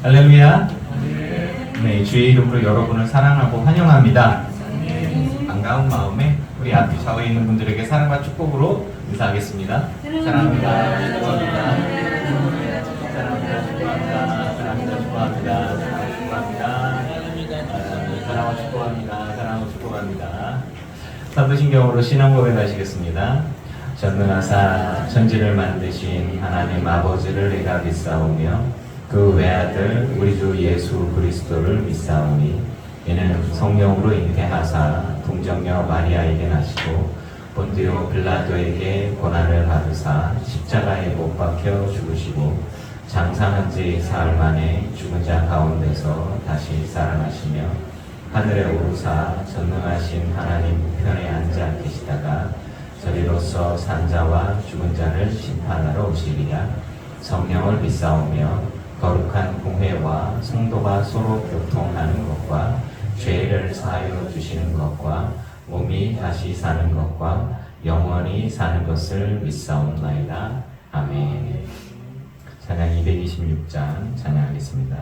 할렐루야. 네, 주의 이름으로 여러분을 사랑하고 환영합니다. 반가운 마음에 우리 앞 좌우에 있는 분들에게 사랑과 축복으로 인사하겠습니다. 사랑합니다. 축복합니다. 사랑합니다. 축복합니다. 사랑합니다. 축복합니다. 사랑과 축복합니다. 사랑과 축복합니다. 사도신경으로 신앙 고백하시겠습니다. 전능하사 천지를 만드신 하나님 아버지를 내가 믿사오며 그 외아들 우리 주 예수 그리스도를 믿사오니 이는 성령으로 잉태하사 동정녀 마리아에게 나시고 본디오 빌라도에게 고난을 받으사 십자가에 못 박혀 죽으시고 장사한 지 사흘 만에 죽은 자 가운데서 다시 살아나시며 하늘에 오르사 전능하신 하나님 우편에 앉아 계시다가 저리로서 산자와 죽은 자를 심판하러 오시리라. 성령을 믿사오며 거룩한 공회와 성도가 서로 교통하는 것과 죄를 사하여 주시는 것과 몸이 다시 사는 것과 영원히 사는 것을 믿사옵나이다. 아멘. 찬양 226장 찬양하겠습니다.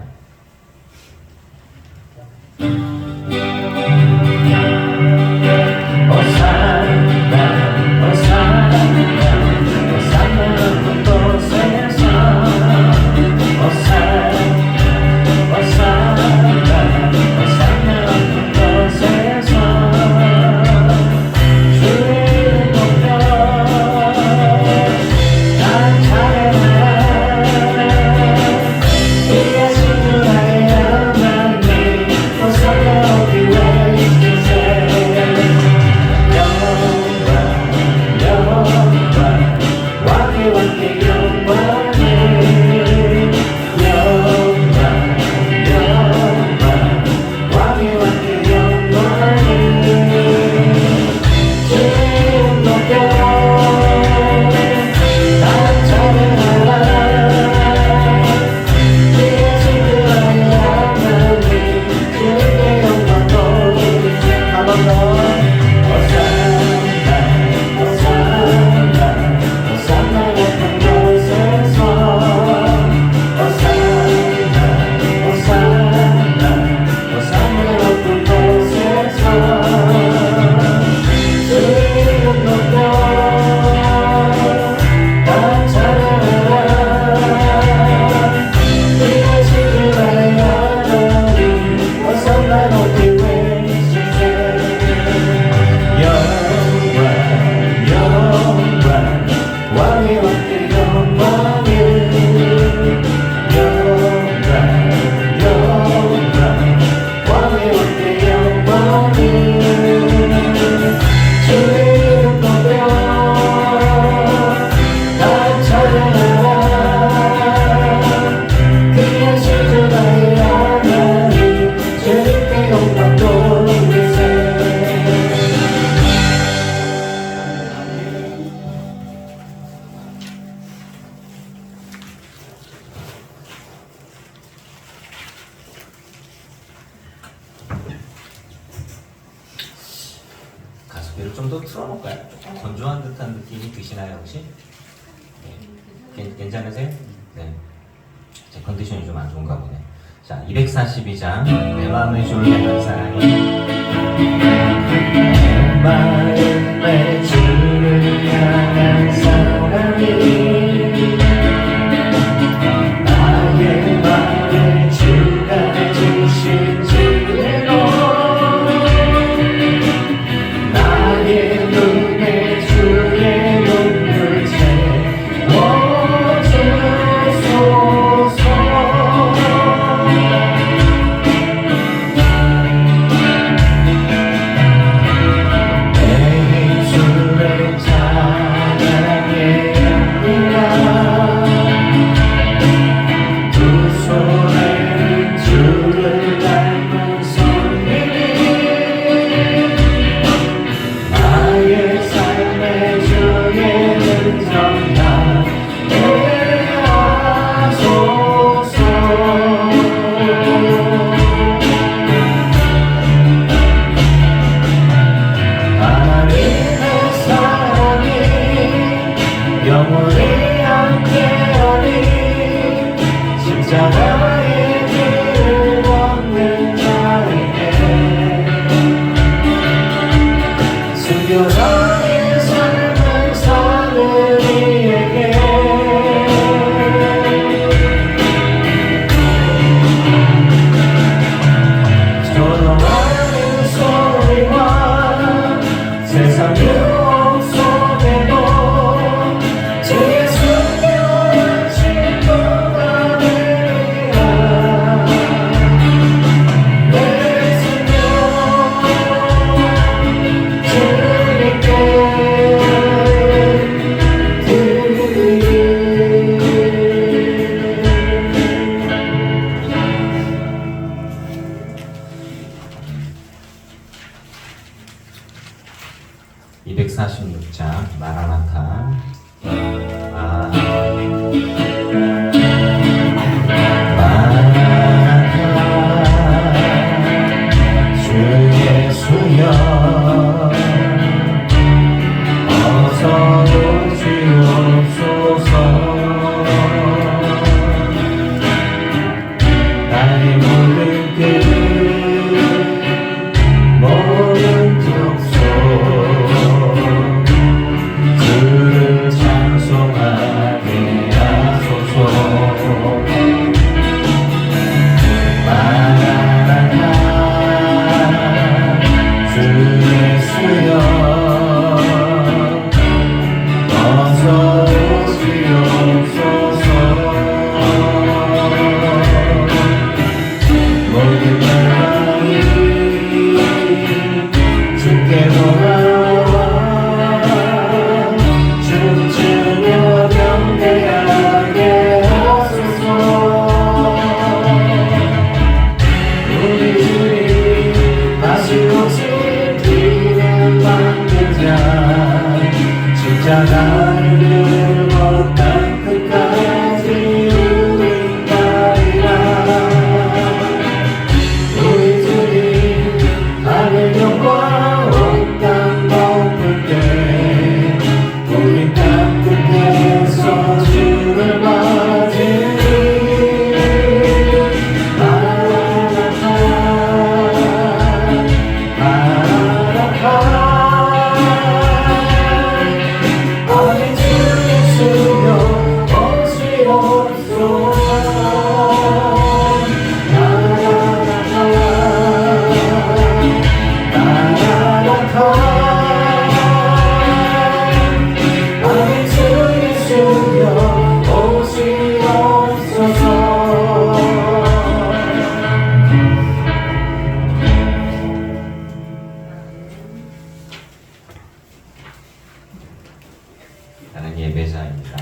가습기를 좀 더 틀어놓을까요? 조금 건조한 듯한 느낌이 드시나요 혹시? 네. 괜찮으세요? 네. 제 컨디션이 좀 안 좋은가 보네. 자, 242장 내 마음을 주는 사랑이 내 마음의 주를 향한 사랑이 나의 마음에 주가 주신 주대로 나의 눈에 주의 눈을 채워주소서. 내 입술 246장 마라나타. 마라나타 주 예수여 어서 오시옵소서. 나의 모든 길 모든 족속 주를 찬송하게 하소서. 마라나타 주 예수여 어서 오시옵소서. 모든 사랑이 주께 돌아와 춤추며 경배하게 하소서. 우리 주님 다시 오실 길을 막는 자 십자가를 들고 땅 끝까지 우리 가리라. 우리 주님 하늘 영광 온 땅 덮을 때 우리 땅 끝에서 주를 맞으리. 마라나타 마라나타 아멘 주 예수여 오시옵소서. 마라나타 마라나타 아멘 주 예수여 오시옵소서. 나는 예배자입니다.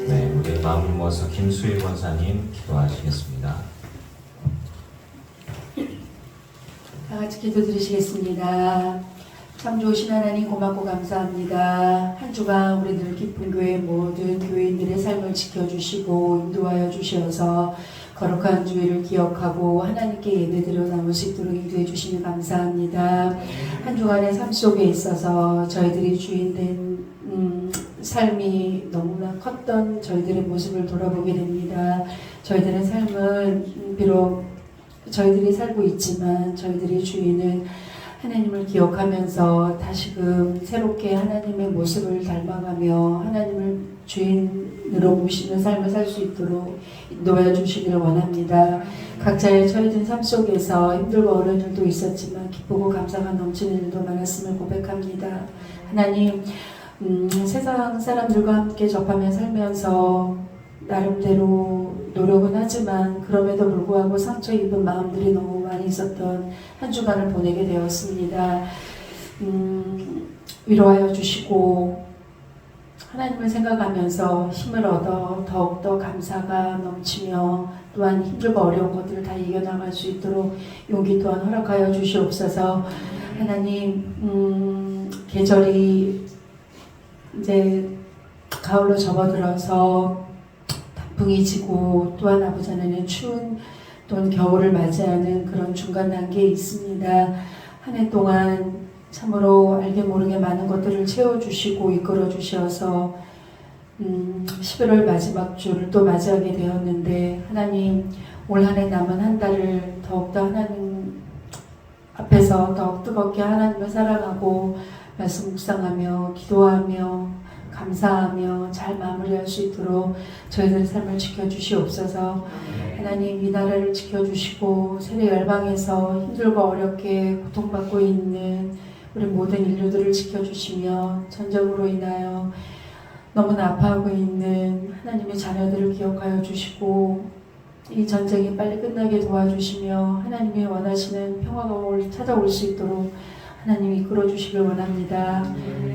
네, 우리 마음을 모아서 김수일 권사님 기도하시겠습니다. 다 같이 기도드리시겠습니다. 참 좋으신 하나님 고맙고 감사합니다. 한 주간 우리들 기쁜 교회 모든 교인들의 삶을 지켜주시고 인도하여 주셔서 거룩한 주일을 기억하고 하나님께 예배드려 나올 수 있도록 인도해 주시니 감사합니다. 한 주간의 삶 속에 있어서 저희들이 주인된 삶이 너무나 컸던 저희들의 모습을 돌아보게 됩니다. 저희들의 삶은 비록 저희들이 살고 있지만 저희들의 주인은 하나님을 기억하면서 다시금 새롭게 하나님의 모습을 닮아가며 하나님을 주인으로 모시는 삶을 살 수 있도록 인도하여 주시기를 원합니다. 각자의 처해진 삶 속에서 힘들고 어려운 일도 있었지만 기쁘고 감사가 넘치는 일도 많았음을 고백합니다. 하나님, 세상 사람들과 함께 접하며 살면서 나름대로 노력은 하지만 그럼에도 불구하고 상처 입은 마음들이 너무 많이 있었던 한 주간을 보내게 되었습니다. 위로하여 주시고 하나님을 생각하면서 힘을 얻어 더욱더 감사가 넘치며 또한 힘들고 어려운 것들을 다 이겨나갈 수 있도록 용기 또한 허락하여 주시옵소서. 하나님, 계절이 이제 가을로 접어들어서 태풍이 지고 또한 아버지 하나님 추운 또는 겨울을 맞이하는 그런 중간 단계에 있습니다. 한 해 동안 참으로 알게 모르게 많은 것들을 채워주시고 이끌어 주셔서 11월 마지막 주를 또 맞이하게 되었는데 하나님 올 한 해 남은 한 달을 더욱더 하나님 앞에서 더욱 뜨겁게 하나님을 사랑하고 말씀 묵상하며 기도하며 감사하며 잘 마무리할 수 있도록 저희들의 삶을 지켜주시옵소서. 하나님 이 나라를 지켜주시고 세계 열방에서 힘들고 어렵게 고통받고 있는 우리 모든 인류들을 지켜주시며 전쟁으로 인하여 너무나 아파하고 있는 하나님의 자녀들을 기억하여 주시고 이 전쟁이 빨리 끝나게 도와주시며 하나님이 원하시는 평화가 찾아올 수 있도록 하나님이 이끌어 주시길 원합니다.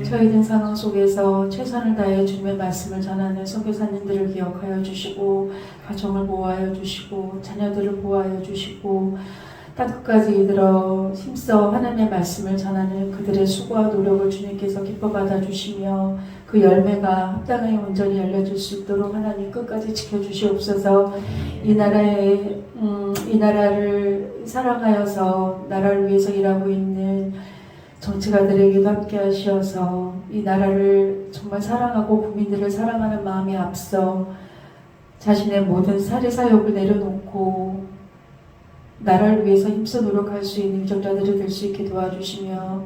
저희들 상황 속에서 최선을 다해 주님의 말씀을 전하는 선교사님들을 기억하여 주시고 가정을 보호하여 주시고 자녀들을 보호하여 주시고 땅끝까지 이들어 힘써 하나님의 말씀을 전하는 그들의 수고와 노력을 주님께서 기뻐 받아주시며 그 열매가 합당하게 온전히 열려질 수 있도록 하나님 끝까지 지켜주시옵소서. 이 나라를 사랑하여서 나라를 위해서 일하고 있는 정치가들에게도 함께 하시어서 이 나라를 정말 사랑하고 국민들을 사랑하는 마음이 앞서 자신의 모든 사리사욕을 내려놓고 나라를 위해서 힘써 노력할 수 있는 인정자들이 될 수 있게 도와주시며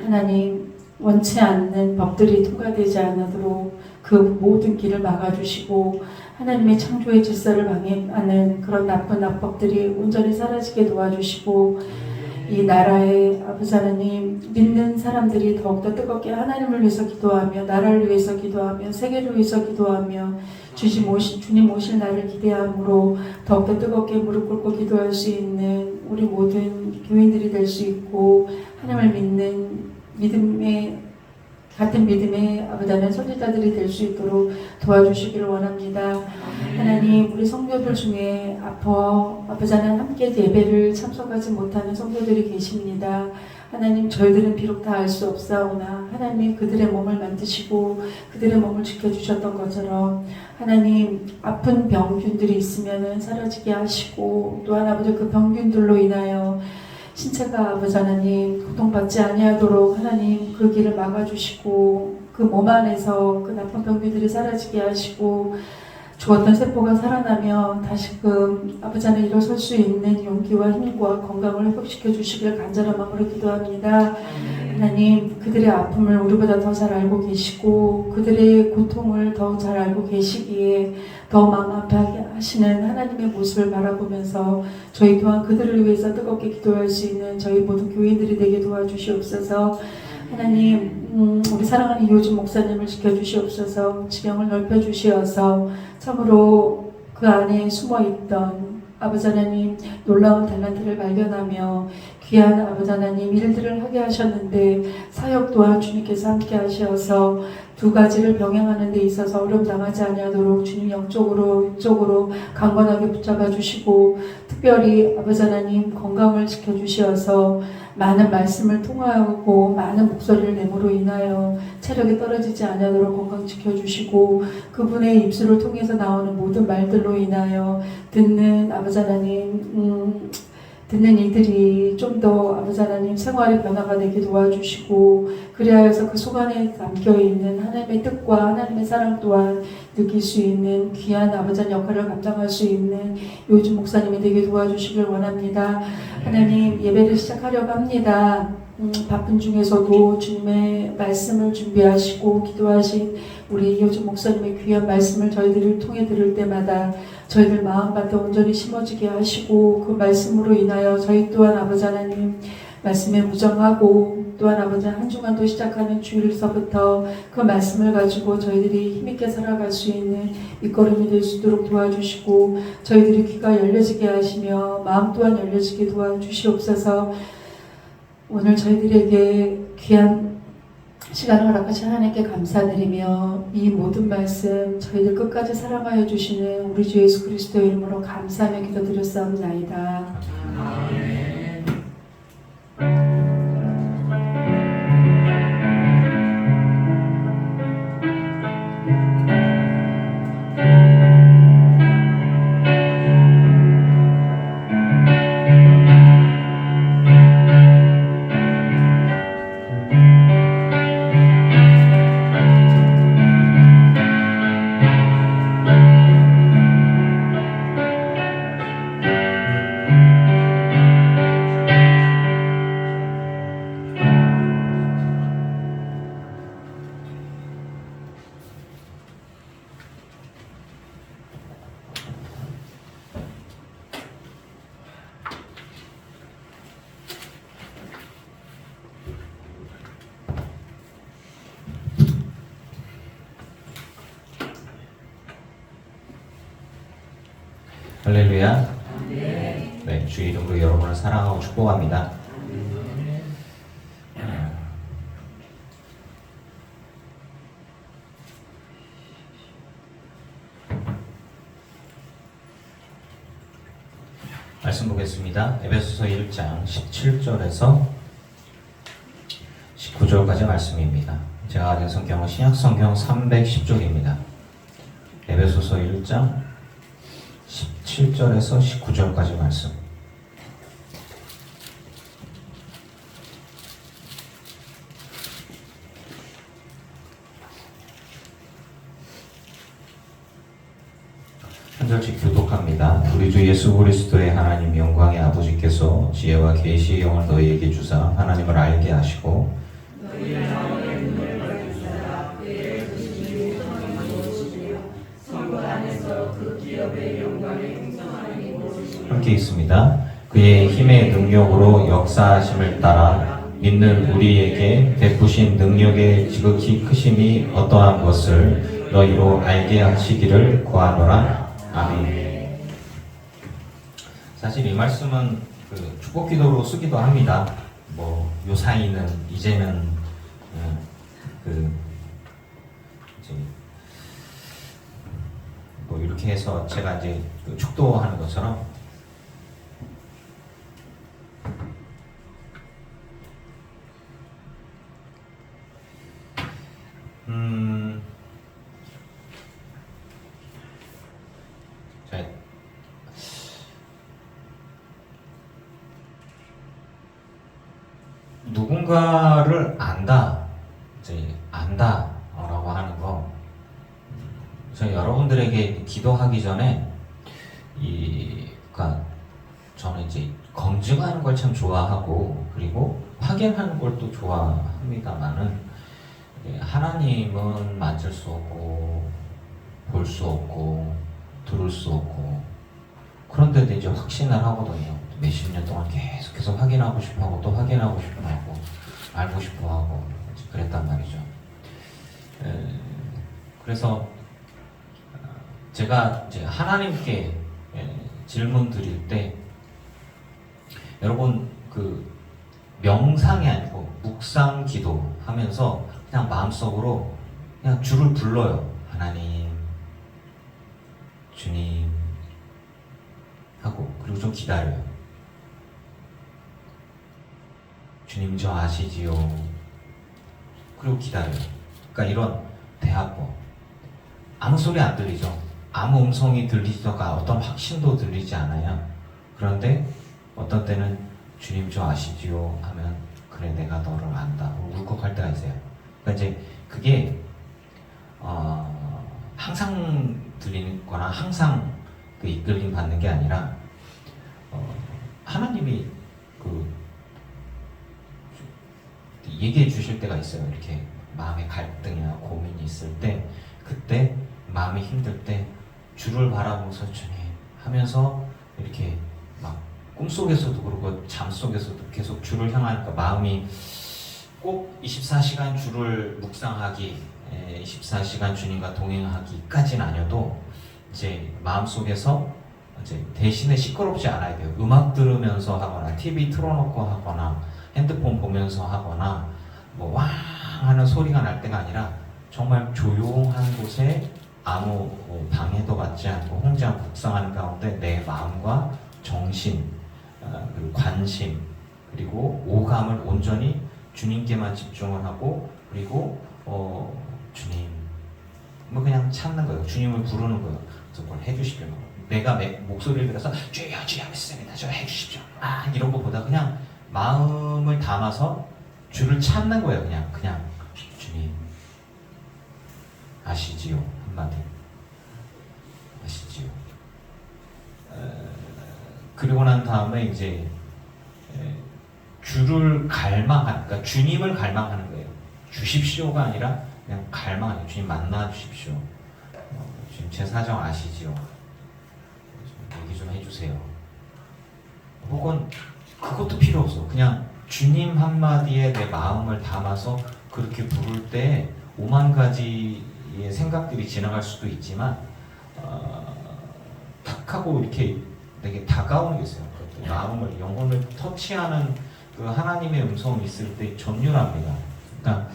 하나님 원치 않는 법들이 통과되지 않도록 그 모든 길을 막아주시고 하나님의 창조의 질서를 방해하는 그런 나쁜 악법들이 온전히 사라지게 도와주시고 이 나라의 아버지 하나님 믿는 사람들이 더욱더 뜨겁게 하나님을 위해서 기도하며 나라를 위해서 기도하며 세계를 위해서 기도하며 주님 오실 날을 기대함으로 더욱더 뜨겁게 무릎 꿇고 기도할 수 있는 우리 모든 교인들이 될 수 있고 하나님을 믿는 같은 믿음의 아버지 하나님 선지자들이 될 수 있도록 도와주시기를 원합니다. 하나님 우리 성도들 중에 아버지 하나님 함께 예배를 참석하지 못하는 성도들이 계십니다. 하나님 저희들은 비록 다 알 수 없사오나 하나님이 그들의 몸을 만드시고 그들의 몸을 지켜주셨던 것처럼 하나님 아픈 병균들이 있으면 사라지게 하시고 또한 아버지 그 병균들로 인하여 신체가 아버지 하나님 고통받지 아니하도록 하나님 그 길을 막아주시고 그 몸 안에서 그 나쁜 병균들이 사라지게 하시고 죽었던 세포가 살아나며 다시금 아버지 하나님 일어설 수 있는 용기와 힘과 건강을 회복시켜 주시길 간절한 마음으로 기도합니다. 하나님 그들의 아픔을 우리보다 더 잘 알고 계시고 그들의 고통을 더 잘 알고 계시기에 더 마음 아파하게 하시는 하나님의 모습을 바라보면서 저희 또한 그들을 위해서 뜨겁게 기도할 수 있는 저희 모든 교인들이 되게 도와주시옵소서. 하나님 우리 사랑하는 이호준 목사님을 지켜주시옵소서. 지경을 넓혀주시어서 참으로 그 안에 숨어있던 아버지 하나님 놀라운 달란트를 발견하며 귀한 아버지 하나님 일들을 하게 하셨는데 사역 또한 주님께서 함께 하셔서 두 가지를 병행하는 데 있어서 어려움 당하지 아니하도록 주님 영적으로 육적으로 강건하게 붙잡아 주시고 특별히 아버지 하나님 건강을 지켜주시어서 많은 말씀을 통하고 많은 목소리를 내므로 인하여 체력이 떨어지지 않도록 건강 지켜주시고 그분의 입술을 통해서 나오는 모든 말들로 인하여 듣는 아버지 하나님 듣는 이들이 좀 더 아버지 하나님 생활의 변화가 되게 도와주시고 그리하여서 그 속안에 담겨있는 하나님의 뜻과 하나님의 사랑 또한 느낄 수 있는 귀한 아버지 하나님 역할을 감당할 수 있는 요즘 목사님이 되게 도와주시길 원합니다. 하나님 예배를 시작하려고 합니다. 바쁜 중에서도 주님의 말씀을 준비하시고 기도하신 우리 요즘 목사님의 귀한 말씀을 저희들을 통해 들을 때마다 저희들 마음밭에 온전히 심어지게 하시고 그 말씀으로 인하여 저희 또한 아버지 하나님 말씀에 무정하고 또한 아버지 한 주간도 시작하는 주일서부터 그 말씀을 가지고 저희들이 힘있게 살아갈 수 있는 밑거름이 될 수 있도록 도와주시고 저희들이 귀가 열려지게 하시며 마음 또한 열려지게 도와주시옵소서. 오늘 저희들에게 귀한 시간을 허락하신 하나님께 감사드리며 이 모든 말씀 저희들 끝까지 사랑하여 주시는 우리 주 예수 그리스도의 이름으로 감사하며 기도드렸사옵나이다. 아멘. 할렐루야. 네, 주 이름으로 여러분을 사랑하고 축복합니다. 말씀 보겠습니다. 에베소서 1장 17절에서 19절까지 말씀입니다. 제가 가진 성경은 신약성경 310쪽입니다. 에베소서 1장 17절에서 19절까지 말씀. 한 절씩 교독합니다. 우리 주 예수 그리스도의 하나님 영광의 아버지께서 지혜와 계시의 영을 너희에게 주사 하나님을 알게 하시고 함께 있습니다. 그의 힘의 능력으로 역사하심을 따라 믿는 우리에게 베푸신 능력의 지극히 크심이 어떠한 것을 너희로 알게 하시기를 구하노라. 아멘. 사실 이 말씀은 그 축복기도로 쓰기도 합니다. 뭐 요사이는 이제는 그 이제 뭐 이렇게 해서 제가 이제 그 축도하는 것처럼 자, 누군가를 안다라고 하는 거, 저희 여러분들에게 기도하기 전에 그러니까 저는 이제 검증하는 걸 참 좋아하고 그리고 확인하는 걸 또 좋아합니다만은 하나님은 만질 수 없고 볼 수 없고 들을 수 없고 그런데도 이제 확신을 하거든요. 몇십 년 동안 계속해서 확인하고 싶어하고 또 확인하고 싶어하고 알고 싶어하고 그랬단 말이죠. 그래서 제가 이제 하나님께 질문 드릴 때 여러분 그 명상이 아니고 묵상 기도 하면서 그냥 마음속으로 그냥 주를 불러요. 하나님, 주님 하고 그리고 좀 기다려요. 주님 저 아시지요? 그리고 기다려요. 그러니까 이런 대화법. 아무 소리 안 들리죠. 아무 음성이 들리다가 어떤 확신도 들리지 않아요. 그런데 어떤 때는 주님 저 아시지요? 하면 그래 내가 너를 안다. 울컥할 때가 있어요. 그러니까 이제 그게 항상 들리거나 항상 그 이끌림 받는 게 아니라 하나님이 그 얘기해 주실 때가 있어요. 이렇게 마음의 갈등이나 고민이 있을 때 그때 마음이 힘들 때 주를 바라보면서 주님 하면서 이렇게 막 꿈속에서도 그렇고 잠속에서도 계속 주를 향하니까 마음이 꼭 24시간 주를 묵상하기 24시간 주님과 동행하기까지는 아니어도 이제 마음속에서 이제 대신에 시끄럽지 않아야 돼요. 음악 들으면서 하거나 TV 틀어놓고 하거나 핸드폰 보면서 하거나 뭐 왕 하는 소리가 날 때가 아니라 정말 조용한 곳에 아무 방해도 받지 않고 혼자 묵상하는 가운데 내 마음과 정신 그리고 관심 그리고 오감을 온전히 주님께만 집중을 하고 그리고 주님 뭐 그냥 찾는 거예요. 주님을 부르는 거예요. 그래서 뭘 해주십시오. 내가 목소리를 들어서 주여 주여 믿습니다. 저 해주십시오. 이런 것보다 그냥 마음을 담아서 주를 찾는 거예요. 그냥 주님 아시지요? 한마디 아시지요? 그리고 난 다음에 이제 주를 갈망하는, 그러니까 주님을 갈망하는 거예요. 주십시오가 아니라 그냥 갈망하는, 주님 만나 주십시오. 주님 제 사정 아시지요? 얘기 좀 해주세요. 혹은 그것도 필요 없어. 그냥 주님 한마디에 내 마음을 담아서 그렇게 부를 때 5만 가지의 생각들이 지나갈 수도 있지만 딱 하고 이렇게 되게 다가오는 게 있어요. 그 마음을, 영혼을 터치하는 그 하나님의 음성이 있을 때 전율합니다. 그러니까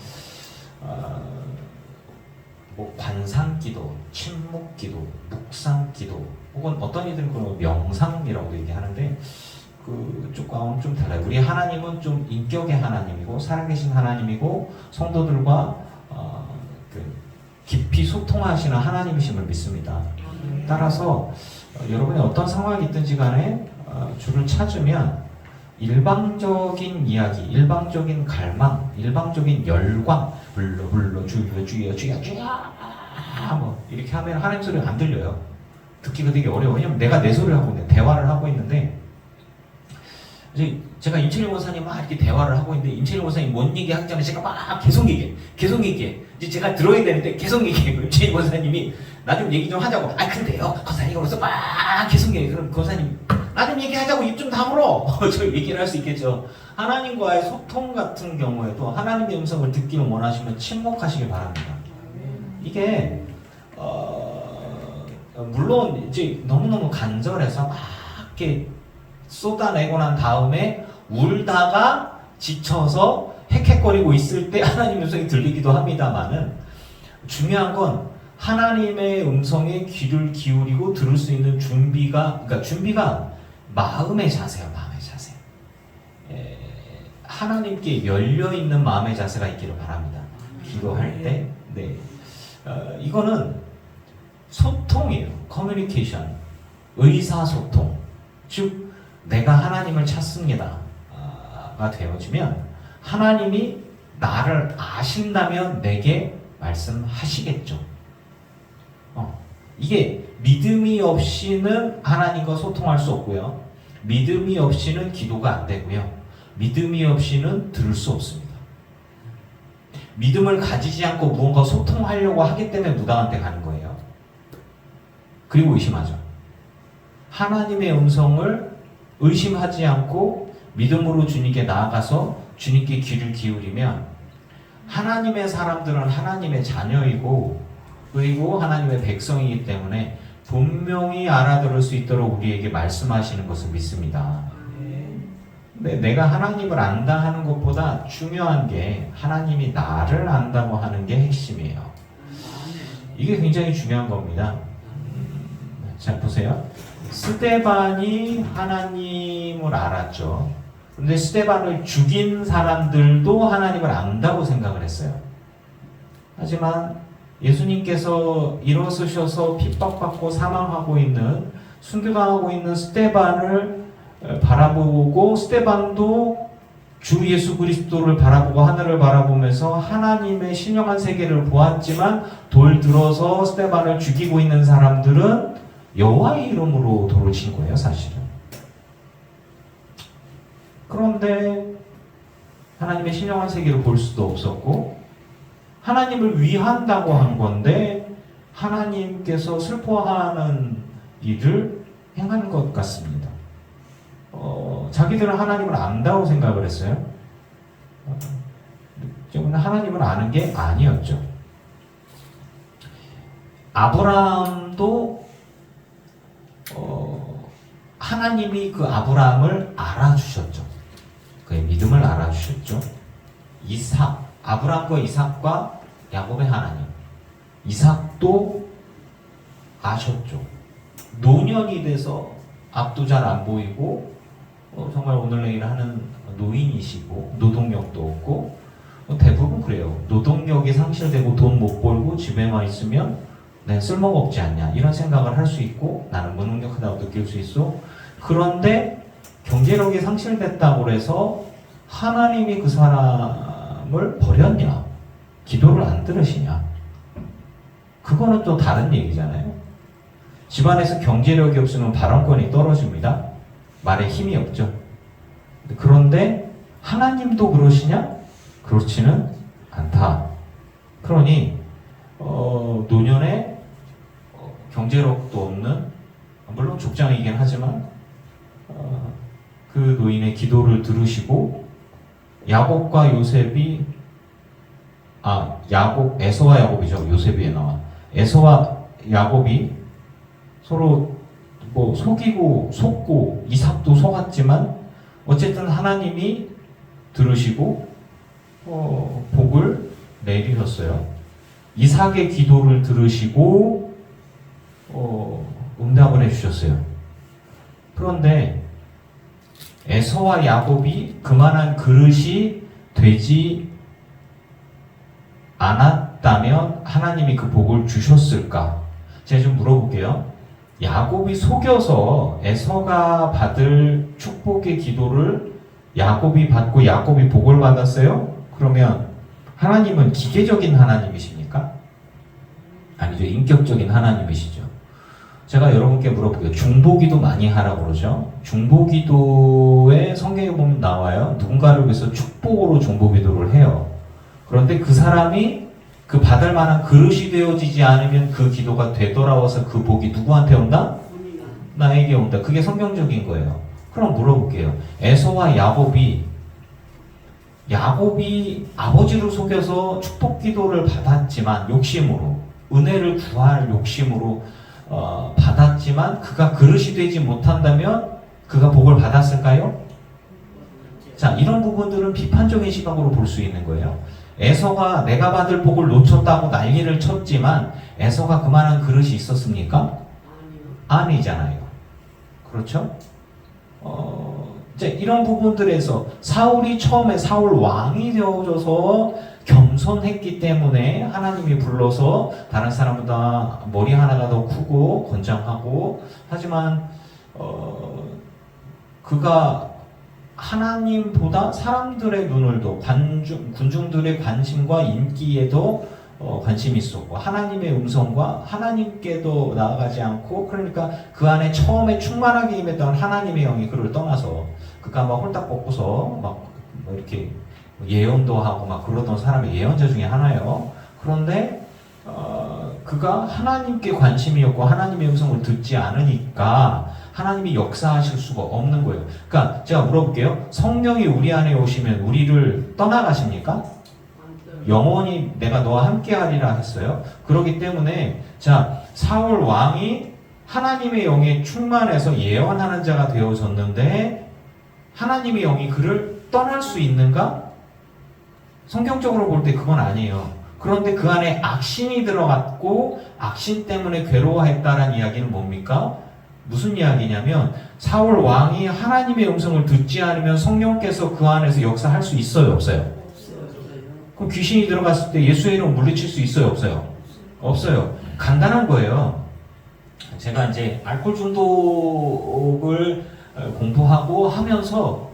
뭐 관상기도, 침묵기도, 묵상기도, 혹은 어떤 이들은 그걸 명상이라고 얘기하는데 그쪽과는 좀 달라요. 우리 하나님은 좀 인격의 하나님이고 살아계신 하나님이고 성도들과 그 깊이 소통하시는 하나님이심을 믿습니다. 따라서 여러분이 어떤 상황이 있든지 간에 주를 찾으면 일방적인 이야기, 일방적인 갈망, 일방적인 열광, 불러 주여 뭐 이렇게 하면 하나님 소리가 안 들려요. 듣기가 되게 어려워요. 왜냐면 내가 내 소리를 하고 있는데, 대화를 하고 있는데, 이제 제가 임채일 목사님 막 이렇게 대화를 하고 있는데 임채일 목사님 뭔 얘기 하기 전에 제가 막 계속 얘기해. 이제 제가 들어야 되는데 계속 얘기해. 임채일 목사님이 나 좀 얘기 좀 하자고. 아 근데요, 권사님 그래서 막 계속 얘기해. 그럼 권사님 나 좀 얘기하자고 입 좀 다물어. 저 얘기를 할 수 있겠죠. 하나님과의 소통 같은 경우에도 하나님의 음성을 듣기를 원하시면 침묵하시길 바랍니다. 이게 물론 이제 너무너무 간절해서 막 이렇게 쏟아내고 난 다음에 울다가 지쳐서 헥헥거리고 있을 때 하나님의 음성이 들리기도 합니다만은, 중요한 건 하나님의 음성에 귀를 기울이고 들을 수 있는 준비가 마음의 자세예요. 마음의 자세. 하나님께 열려있는 마음의 자세가 있기를 바랍니다. 기도할 때. 네. 이거는 소통이에요. 커뮤니케이션. 의사소통. 즉 내가 하나님을 찾습니다 가 되어지면 하나님이 나를 아신다면 내게 말씀하시겠죠. 이게 믿음이 없이는 하나님과 소통할 수 없고요. 믿음이 없이는 기도가 안 되고요. 믿음이 없이는 들을 수 없습니다. 믿음을 가지지 않고 무언가 소통하려고 하기 때문에 무당한테 가는 거예요. 그리고 의심하죠. 하나님의 음성을 의심하지 않고 믿음으로 주님께 나아가서 주님께 귀를 기울이면, 하나님의 사람들은 하나님의 자녀이고 그리고 하나님의 백성이기 때문에 분명히 알아들을 수 있도록 우리에게 말씀하시는 것을 믿습니다. 근데 내가 하나님을 안다 하는 것보다 중요한 게 하나님이 나를 안다고 하는 게 핵심이에요. 이게 굉장히 중요한 겁니다. 자, 보세요. 스데반이 하나님을 알았죠. 그런데 스데반을 죽인 사람들도 하나님을 안다고 생각을 했어요. 하지만 예수님께서 일어서셔서 핍박받고 사망하고 있는, 순교당하고 있는 스데반을 바라보고, 스데반도 주 예수 그리스도를 바라보고 하늘을 바라보면서 하나님의 신령한 세계를 보았지만, 돌 들어서 스데반을 죽이고 있는 사람들은 여호와의 이름으로 돌을 친 거예요, 사실은. 그런데 하나님의 신령한 세계를 볼 수도 없었고, 하나님을 위한다고 한 건데 하나님께서 슬퍼하는 일을 행하는 것 같습니다. 자기들은 하나님을 안다고 생각을 했어요. 하나님을 아는 게 아니었죠. 아브라함도 하나님이 그 아브라함을 알아주셨죠. 그의 믿음을 알아주셨죠. 아브라함과 이삭과 야곱의 하나님, 이삭도 아셨죠. 노년이 돼서 앞도 잘 안 보이고 정말 오늘 내일 하는 노인이시고 노동력도 없고, 대부분 그래요. 노동력이 상실되고 돈 못 벌고 집에만 있으면 내 쓸모가 없지 않냐 이런 생각을 할 수 있고, 나는 무능력하다고 느낄 수 있어. 그런데 경제력이 상실됐다고 해서 하나님이 그 사람을 버렸냐, 기도를 안 들으시냐, 그거는 또 다른 얘기잖아요. 집안에서 경제력이 없으면 발언권이 떨어집니다. 말에 힘이 없죠. 그런데 하나님도 그러시냐? 그렇지는 않다. 그러니 노년에 경제력도 없는, 물론 족장이긴 하지만 그 노인의 기도를 들으시고, 야곱과 요셉이 에서와 야곱이죠. 요셉이 나와. 에서와 야곱이 서로 뭐 속이고 속고 이삭도 속았지만 어쨌든 하나님이 들으시고 복을 내리셨어요. 이삭의 기도를 들으시고 응답을 해주셨어요. 그런데 에서와 야곱이 그만한 그릇이 되지 않았다면 하나님이 그 복을 주셨을까? 제가 좀 물어볼게요. 야곱이 속여서 에서가 받을 축복의 기도를 야곱이 받고 야곱이 복을 받았어요? 그러면 하나님은 기계적인 하나님이십니까? 아니죠. 인격적인 하나님이시죠. 제가 여러분께 물어볼게요. 중보기도 많이 하라고 그러죠. 중보기도에 성경에 보면 나와요. 누군가를 위해서 축복으로 중보기도를 해요. 그런데 그 사람이 그 받을 만한 그릇이 되어지지 않으면 그 기도가 되돌아와서 그 복이 누구한테 온다? 나에게 온다. 그게 성경적인 거예요. 그럼 물어볼게요. 에서와 야곱이 아버지를 속여서 축복 기도를 받았지만 욕심으로 은혜를 구할 욕심으로 받았지만 그가 그릇이 되지 못한다면 그가 복을 받았을까요? 자, 이런 부분들은 비판적인 시각으로 볼 수 있는 거예요. 에서가 내가 받을 복을 놓쳤다고 난리를 쳤지만 에서가 그만한 그릇이 있었습니까? 아니잖아요. 그렇죠? 이제 이런 부분들에서 사울이 처음에 사울 왕이 되어져서 겸손했기 때문에 하나님이 불러서 다른 사람보다 머리 하나가 더 크고 건장하고 하지만 그가 하나님보다 사람들의 눈을 더 군중들의 관심과 인기에도 관심이 있었고 하나님의 음성과 하나님께도 나아가지 않고 그러니까 그 안에 처음에 충만하게 임했던 하나님의 영이 그를 떠나서 그가 막 홀딱 벗고서 막 이렇게 예언도 하고 막 그러던 사람의 예언자 중에 하나예요. 그런데 그가 하나님께 관심이 없고 하나님의 음성을 듣지 않으니까 하나님이 역사하실 수가 없는 거예요. 그러니까 제가 물어볼게요. 성령이 우리 안에 오시면 우리를 떠나가십니까? 영원히 내가 너와 함께 하리라 했어요. 그렇기 때문에 자 사울 왕이 하나님의 영에 충만해서 예언하는 자가 되어졌는데 하나님의 영이 그를 떠날 수 있는가? 성경적으로 볼 때 그건 아니에요. 그런데 그 안에 악신이 들어갔고 악신 때문에 괴로워했다라는 이야기는 뭡니까? 무슨 이야기냐면 사울 왕이 하나님의 음성을 듣지 않으면 성령께서 그 안에서 역사할 수 있어요? 없어요? 그럼 귀신이 들어갔을 때 예수의 이름 물리칠 수 있어요? 없어요? 없어요. 간단한 거예요. 제가 이제 알코올 중독을 공부하고 하면서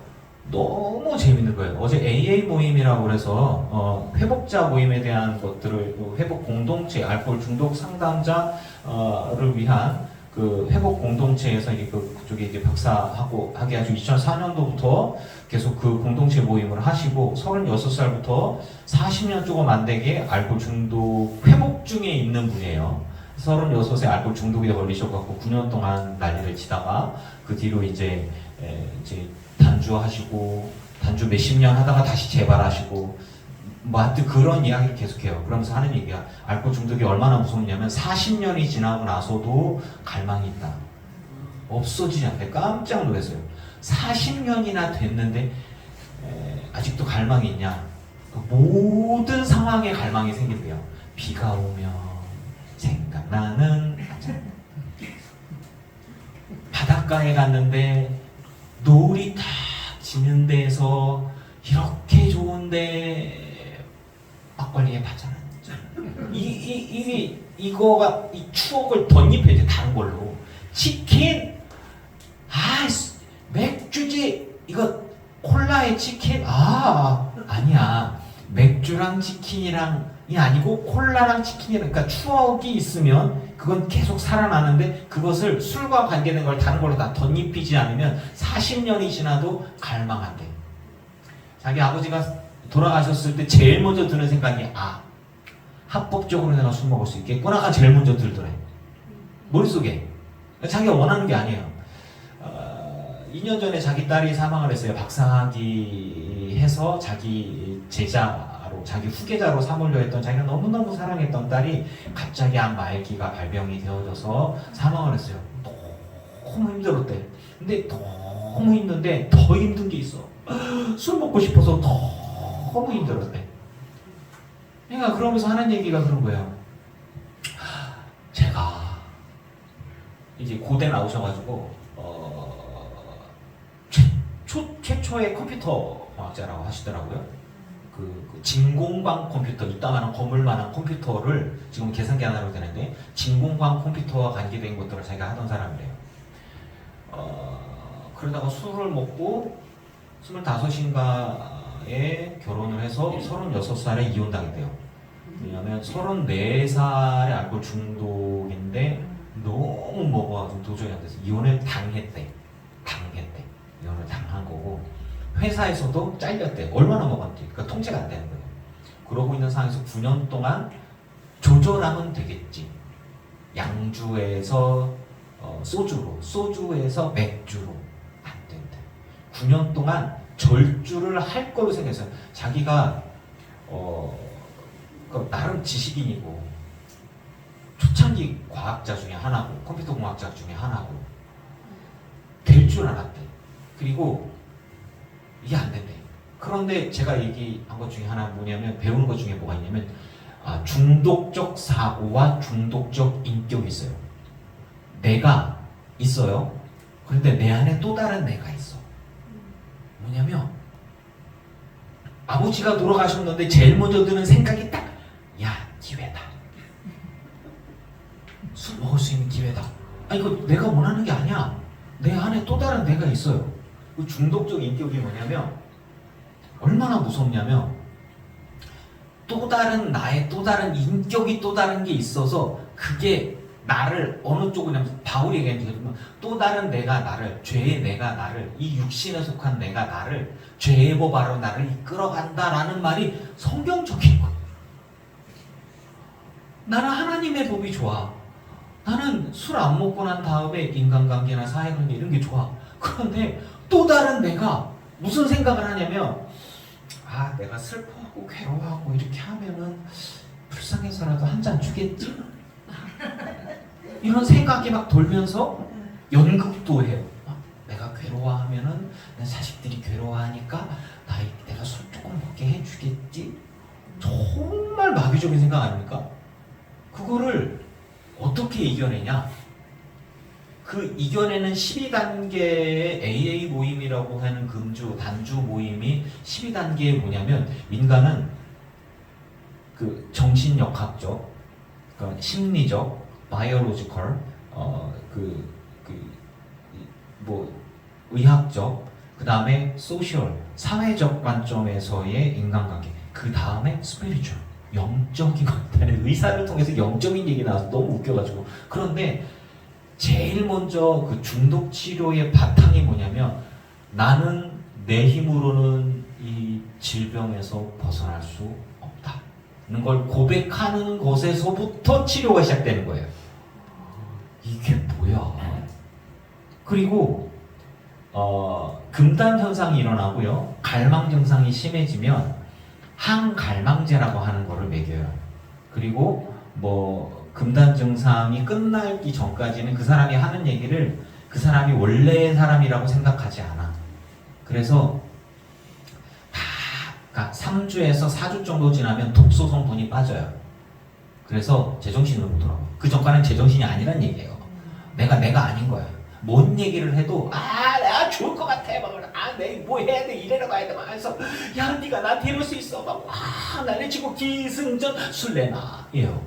너무 재밌는 거예요. 어제 AA 모임이라고 그래서 회복자 모임에 대한 것들을 회복 공동체, 알코올 중독 상담자를 위한 그 회복 공동체에서 그쪽에 이제 박사하고 하게 아주 2004년도부터 계속 그 공동체 모임을 하시고 36살부터 40년 조금 안 되게 알코올 중독 회복 중에 있는 분이에요. 36에 알코올 중독에 걸리셔갖고 9년 동안 난리를 치다가 그 뒤로 이제 단주하시고 단주 몇십 년 하다가 다시 재발하시고 뭐 하여튼 그런 이야기를 계속해요. 그러면서 하는 얘기가 알코올 중독이 얼마나 무섭냐면 40년이 지나고 나서도 갈망이 있다. 없어지지 않대. 깜짝 놀랐어요. 40년이나 됐는데 아직도 갈망이 있냐? 모든 상황에 갈망이 생긴대요. 비가 오면 생각나는 바닷가에 갔는데 노을이 딱 지는 데에서 이렇게 좋은데 막걸리에 봤잖아. 이거가 이 추억을 덧입혀야 돼. 다른 걸로 치킨 맥주지 이거 콜라에 치킨 아니야. 맥주랑 치킨이랑이 아니고 콜라랑 치킨이랑 그러니까 추억이 있으면 그건 계속 살아나는데 그것을 술과 관계된 걸 다른 걸로 다 덧입히지 않으면 40년이 지나도 갈망한대. 자기 아버지가 돌아가셨을 때 제일 먼저 드는 생각이 합법적으로 내가 술 먹을 수 있겠구나가 제일 먼저 들더래. 머릿속에. 자기가 원하는 게 아니에요. 2년 전에 자기 딸이 사망을 했어요. 박사학위 해서 자기 제자로 자기 후계자로 삼으려 했던 자기가 너무너무 사랑했던 딸이 갑자기 암 말기가 발병이 되어져서 사망을 했어요. 너무 힘들었대. 근데 너무 힘든데 더 힘든 게 있어. 술 먹고 싶어서 너무 힘들었대. 그러니까 그러면서 하는 얘기가 그런 거예요. 제가 이제 고대 나오셔가지고 최초의 컴퓨터 과학자라고 하시더라고요. 그 진공광 컴퓨터, 이따만한 거물만한 컴퓨터를 지금 계산기 하나로 되는데 진공광 컴퓨터와 관계된 것들을 자기가 하던 사람이래요. 그러다가 술을 먹고 25인가에 결혼을 해서 36살에 이혼당했대요. 왜냐면 34살에 알코올 중독인데 너무 먹어가지고 도저히 안 돼서 이혼을 당했대. 이혼을 당한 거고 회사에서도 잘렸대. 얼마나 먹었지? 그러니까 통제가 안 되는 거예요. 그러고 있는 상황에서 9년 동안 조절하면 되겠지. 양주에서 소주에서 맥주로 안 된다. 9년 동안 절주를 할 걸로 생각했어요. 자기가 나름 지식인이고 초창기 과학자 중에 하나고 컴퓨터 공학자 중에 하나고 될 줄 알았대. 그리고 이게 안 된대. 그런데 제가 얘기한 것 중에 하나 뭐냐면 배우는 것 중에 뭐가 있냐면 중독적 사고와 중독적 인격이 있어요. 내가 있어요. 그런데 내 안에 또 다른 내가 있어. 뭐냐면 아버지가 돌아가셨는데 제일 먼저 드는 생각이 딱 야, 기회다. 술 먹을 수 있는 기회다. 이거 내가 원하는 게 아니야. 내 안에 또 다른 내가 있어요. 그 중독적 인격이 뭐냐면 얼마나 무섭냐면 또 다른 나의 또 다른 인격이 또 다른 게 있어서 그게 나를 어느 쪽이냐면 바울이 얘기하는 또 다른 내가 나를 죄의 내가 나를 이 육신에 속한 내가 나를 죄의 법하러 나를 이끌어간다라는 말이 성경적인 거예요. 나는 하나님의 법이 좋아. 나는 술 안 먹고 난 다음에 인간관계나 사회관계 이런 게 좋아. 그런데 또 다른 내가 무슨 생각을 하냐면 내가 슬퍼하고 괴로워하고 이렇게 하면은 불쌍해서라도 한 잔 주겠지? 이런 생각이 막 돌면서 연극도 해요. 내가 괴로워하면은 내 자식들이 괴로워하니까 내가 술 조금 먹게 해주겠지? 정말 마귀적인 생각 아닙니까? 그거를 어떻게 이겨내냐? 그 이겨내는 12단계의 AA 모임이라고 하는 금주, 단주 모임이 12단계에 뭐냐면 인간은 그 정신역학적, 그러니까 심리적, 바이오로지컬, 의학적, 그 다음에 소셜, 사회적 관점에서의 인간관계, 그 다음에 스피리추얼, 영적인 것들, 의사를 통해서 영적인 얘기 나와서 너무 웃겨가지고. 그런데 제일 먼저 그 중독 치료의 바탕이 뭐냐면 나는 내 힘으로는 이 질병에서 벗어날 수 없다는 걸 고백하는 것에서부터 치료가 시작되는 거예요. 이게 뭐야? 그리고 금단 현상이 일어나고요. 갈망 증상이 심해지면 항갈망제라고 하는 거를 먹여요. 그리고 금단 증상이 끝나기 전까지는 그 사람이 하는 얘기를 그 사람이 원래의 사람이라고 생각하지 않아. 그래서 그러니까 3주에서 4주 정도 지나면 독소 성분이 빠져요. 그래서 제정신으로 못 돌아와. 그 전까지는 제정신이 아니란 얘기예요. 내가 아닌 거야. 뭔 얘기를 해도 내가 좋을 것 같아. 내가 뭐 해야 돼, 이래라 가야 돼. 그래서 야, 네가 나 데려올 수 있어. 난리치고 기승전 술래나 예요.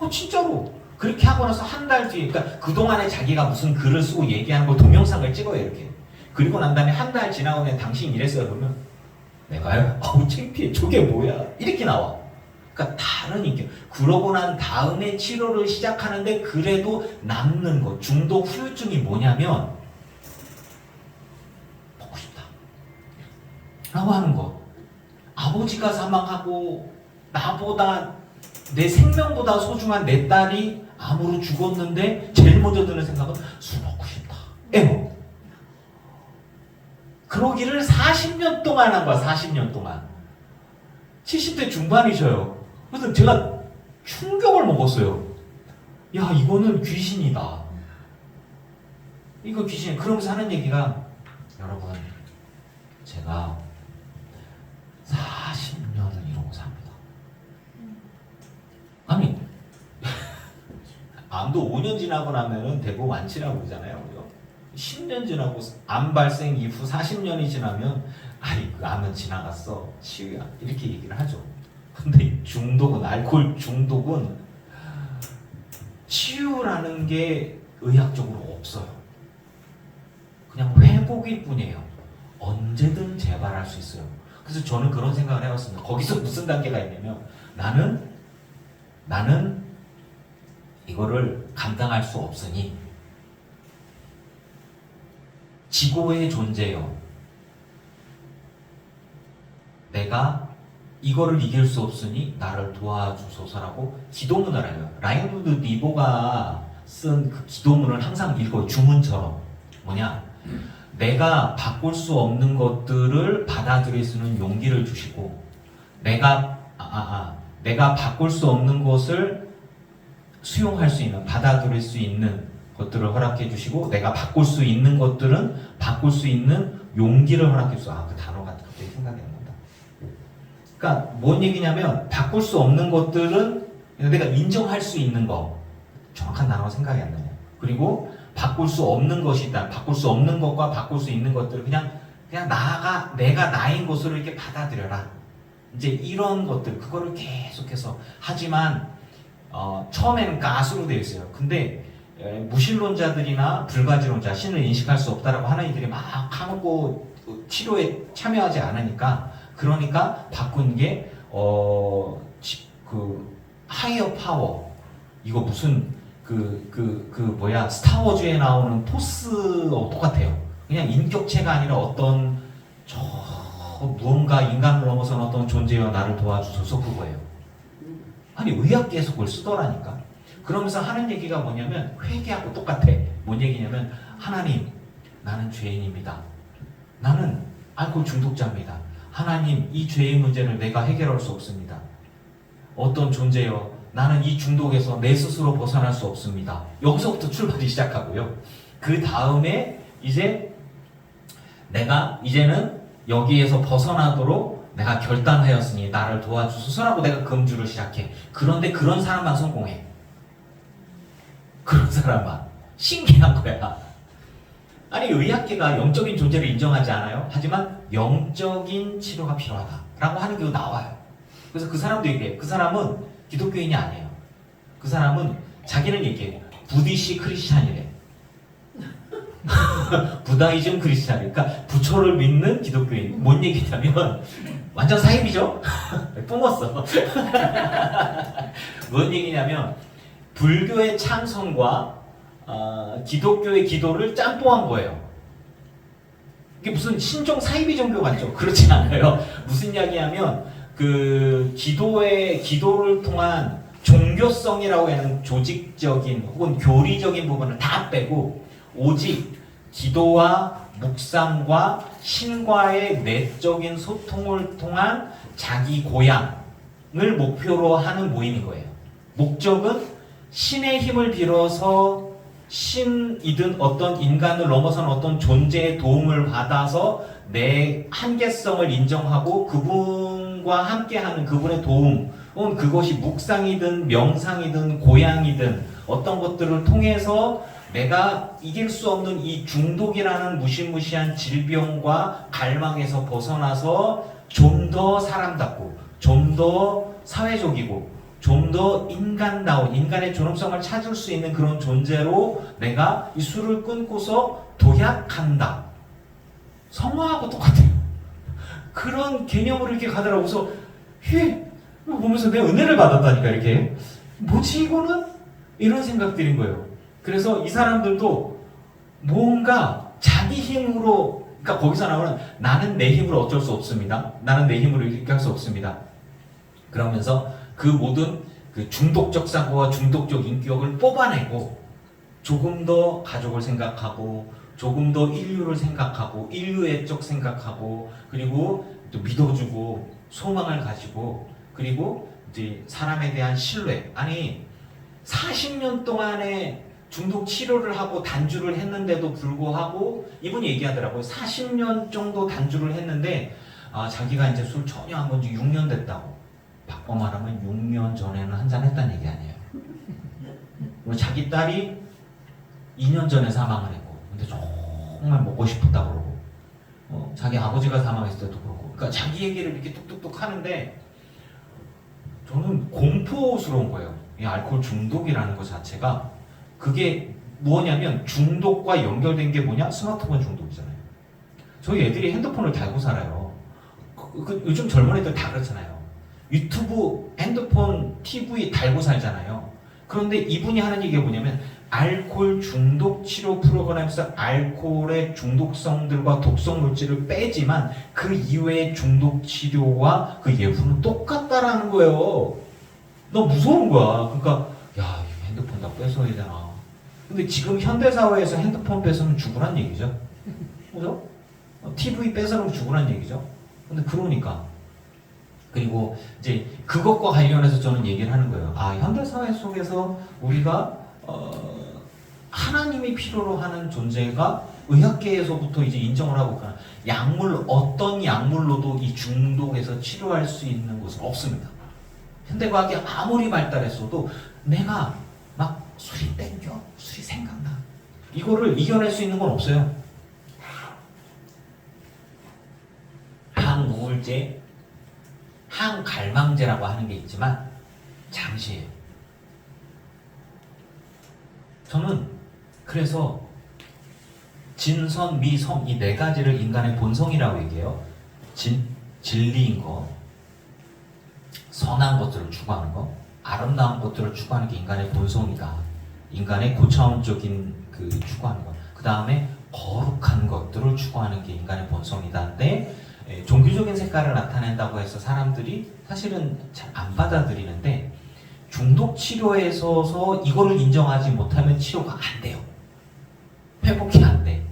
진짜로 그렇게 하고 나서 한 달 뒤에, 그러니까 그동안에 자기가 무슨 글을 쓰고 얘기하는 걸 동영상을 찍어요, 이렇게. 그리고 난 다음에 한 달 지나고 난 당신 이랬어요. 그러면 내가요? 창피해. 저게 뭐야? 이렇게 나와. 그러니까 다른 인격. 그러고 난 다음에 치료를 시작하는데 그래도 남는 거, 중독 후유증이 뭐냐면 먹고 싶다 라고 하는 거. 아버지가 사망하고 나보다 내 생명보다 소중한 내 딸이 암으로 죽었는데 제일 먼저 드는 생각은 술 먹고 싶다. 그러기를 40년 동안 한 거야. 40년 동안. 70대 중반이셔요. 그래서 제가 충격을 먹었어요. 야, 이거는 귀신이다. 이거 귀신. 그러면서 하는 얘기가 여러분 제가 40년을 이러고 삽니다. 아니 암도 5년 지나고 나면은 대부 완치라고 그러잖아요. 10년 지나고 암 발생 이후 40년이 지나면 아이 그 암은 지나갔어 치유야 이렇게 얘기를 하죠. 근데 중독은 알코올 중독은 치유라는 게 의학적으로 없어요. 그냥 회복일 뿐이에요. 언제든 재발할 수 있어요. 그래서 저는 그런 생각을 해봤습니다. 거기서 무슨 단계가 있냐면 나는 이거를 감당할 수 없으니 지고의 존재요. 내가 이거를 이길 수 없으니 나를 도와주소서라고 기도문을 해요. 라이언우드 니보가 쓴 그 기도문을 항상 읽어요. 주문처럼. 뭐냐? 내가 바꿀 수 없는 것들을 받아들일 수 있는 용기를 주시고 내가 바꿀 수 없는 것을 수용할 수 있는, 받아들일 수 있는 것들을 허락해 주시고 내가 바꿀 수 있는 것들은 바꿀 수 있는 용기를 허락해 주셔서 그 단어가 갑자기 생각이 안 난다. 그러니까 뭔 얘기냐면 바꿀 수 없는 것들은 내가 인정할 수 있는 거, 정확한 단어가 생각이 안 나냐. 그리고 바꿀 수 없는 것이 있다. 바꿀 수 없는 것과 바꿀 수 있는 것들을 그냥 내가 나인 것으로 이렇게 받아들여라. 이제 이런 것들 그거를 계속해서 하지만 처음에는 가수로 되어 있어요. 근데 무신론자들이나 불가지론자, 신을 인식할 수 없다라고 하는 이들이 막 하고 치료에 참여하지 않으니까 그러니까 바꾼 게 하이어 파워, 이거 무슨 스타워즈에 나오는 포스와 똑같아요. 그냥 인격체가 아니라 어떤 무언가 인간을 넘어서는 어떤 존재여 나를 도와주소서 그거예요. 아니 의학계에서 그걸 쓰더라니까. 그러면서 하는 얘기가 뭐냐면 회개하고 똑같아. 뭔 얘기냐면 하나님 나는 죄인입니다. 나는 알코올 중독자입니다. 하나님 이 죄의 문제를 내가 해결할 수 없습니다. 어떤 존재여 나는 이 중독에서 내 스스로 벗어날 수 없습니다. 여기서부터 출발이 시작하고요. 그 다음에 이제 내가 이제는 여기에서 벗어나도록 내가 결단하였으니 나를 도와주소서라고 내가 금주를 시작해. 그런데 그런 사람만 성공해. 그런 사람만. 신기한 거야. 아니 의학계가 영적인 존재를 인정하지 않아요. 하지만 영적인 치료가 필요하다라고 하는 게 나와요. 그래서 그 사람도 얘기해. 그 사람은 기독교인이 아니에요. 그 사람은 자기는 얘기해. 부디시 크리스찬이래. 부다이즘 크리스찬. 그러니까 부처를 믿는 기독교인. 뭔 얘기냐면 완전 사입이죠? 뿜었어. 뭔 얘기냐면 불교의 찬송과 기독교의 기도를 짬뽕한 거예요. 이게 무슨 신종 사이비 종교 같죠? 그렇지 않아요. 무슨 이야기냐면 그 기도를 통한 종교성이라고 하는 조직적인 혹은 교리적인 부분을 다 빼고 오직 기도와 묵상과 신과의 내적인 소통을 통한 자기 고향을 목표로 하는 모임인 거예요. 목적은 신의 힘을 빌어서 신이든 어떤 인간을 넘어서는 어떤 존재의 도움을 받아서 내 한계성을 인정하고 그분과 함께하는 그분의 도움 혹은 그것이 묵상이든 명상이든 고향이든 어떤 것들을 통해서 내가 이길 수 없는 이 중독이라는 무시무시한 질병과 갈망에서 벗어나서 좀 더 사람답고 좀 더 사회적이고 좀 더 인간다운 인간의 존엄성을 찾을 수 있는 그런 존재로 내가 이 술을 끊고서 도약한다. 성화하고 똑같아요. 그런 개념으로 이렇게 가더라고. 그래서 보면서 내가 은혜를 받았다니까 이렇게. 뭐지 이거는? 이런 생각들인 거예요. 그래서 이 사람들도 뭔가 자기 힘으로, 그러니까 거기서 나오는 나는 내 힘으로 어쩔 수 없습니다. 나는 내 힘으로 이렇게 할 수 없습니다. 그러면서 그 모든 그 중독적 사고와 중독적 인격을 뽑아내고 조금 더 가족을 생각하고 조금 더 인류를 생각하고 인류의 쪽 생각하고 그리고 또 믿어주고 소망을 가지고 그리고 이제 사람에 대한 신뢰. 아니 40년 동안의 중독 치료를 하고 단주를 했는데도 불구하고 이분이 얘기하더라고요. 40년 정도 단주를 했는데 자기가 이제 술 전혀 안 건 지 6년 됐다고. 바꿔 말하면 6년 전에는 한잔 했다는 얘기 아니에요. 그리고 자기 딸이 2년 전에 사망을 했고, 근데 정말 먹고 싶었다고 그러고, 자기 아버지가 사망했을 때도 그러고, 그러니까 자기 얘기를 이렇게 뚝뚝뚝 하는데 저는 공포스러운 거예요. 이 알코올 중독이라는 것 자체가. 그게 뭐냐면 중독과 연결된 게 뭐냐? 스마트폰 중독이잖아요. 저희 애들이 핸드폰을 달고 살아요. 요즘 젊은 애들 다 그렇잖아요. 유튜브, 핸드폰, TV 달고 살잖아요. 그런데 이분이 하는 얘기가 뭐냐면 알코올 중독 치료 프로그램에서 알코올의 중독성들과 독성 물질을 빼지만 그 이외의 중독 치료와 그 예후는 똑같다라는 거예요. 너무 무서운 거야. 그러니까 야, 핸드폰 다 뺏어야 되나. 근데 지금 현대사회에서 핸드폰 뺏으면 죽으란 얘기죠. 그죠? TV 뺏으면 죽으란 얘기죠. 근데 그러니까. 그리고 이제 그것과 관련해서 저는 얘기를 하는 거예요. 현대사회 속에서 우리가 하나님이 필요로 하는 존재가 의학계에서부터 이제 인정을 하고 있구나. 약물, 어떤 약물로도 이 중독에서 치료할 수 있는 것은 없습니다. 현대과학이 아무리 발달했어도 내가 막 술이 땡겨, 술이 생각나. 이거를 이겨낼 수 있는 건 없어요. 항우울제, 항갈망제라고 하는 게 있지만 잠시예요. 저는 그래서 진선, 미성 이 네 가지를 인간의 본성이라고 얘기해요. 진리인 거, 선한 것들을 추구하는 거, 아름다운 것들을 추구하는 게 인간의 본성이다. 인간의 고차원적인 그 추구하는 것. 그 다음에 거룩한 것들을 추구하는 게 인간의 본성이다인데 종교적인 색깔을 나타낸다고 해서 사람들이 사실은 잘 안 받아들이는데 중독 치료에 있어서 이거를 인정하지 못하면 치료가 안 돼요. 회복이 안 돼.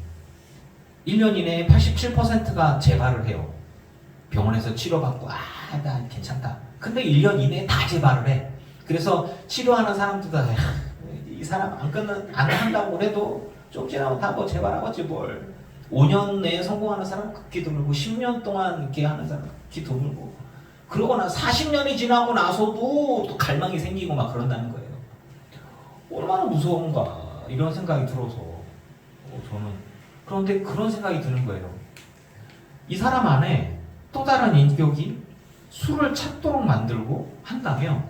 1년 이내에 87%가 재발을 해요. 병원에서 치료받고 나 괜찮다. 근데 1년 이내에 다 재발을 해. 그래서 치료하는 사람들도 이 사람 안 한다고 해도 좀 지나면 다 뭐 재발하겠지 뭘. 5년 내에 성공하는 사람 극히 드물고 10년 동안 이렇게 하는 사람 극히 드물고 그러거나 40년이 지나고 나서도 또 갈망이 생기고 막 그런다는 거예요. 얼마나 무서운가 이런 생각이 들어서 저는 그런데 그런 생각이 드는 거예요. 이 사람 안에 또 다른 인격이 술을 찾도록 만들고 한다면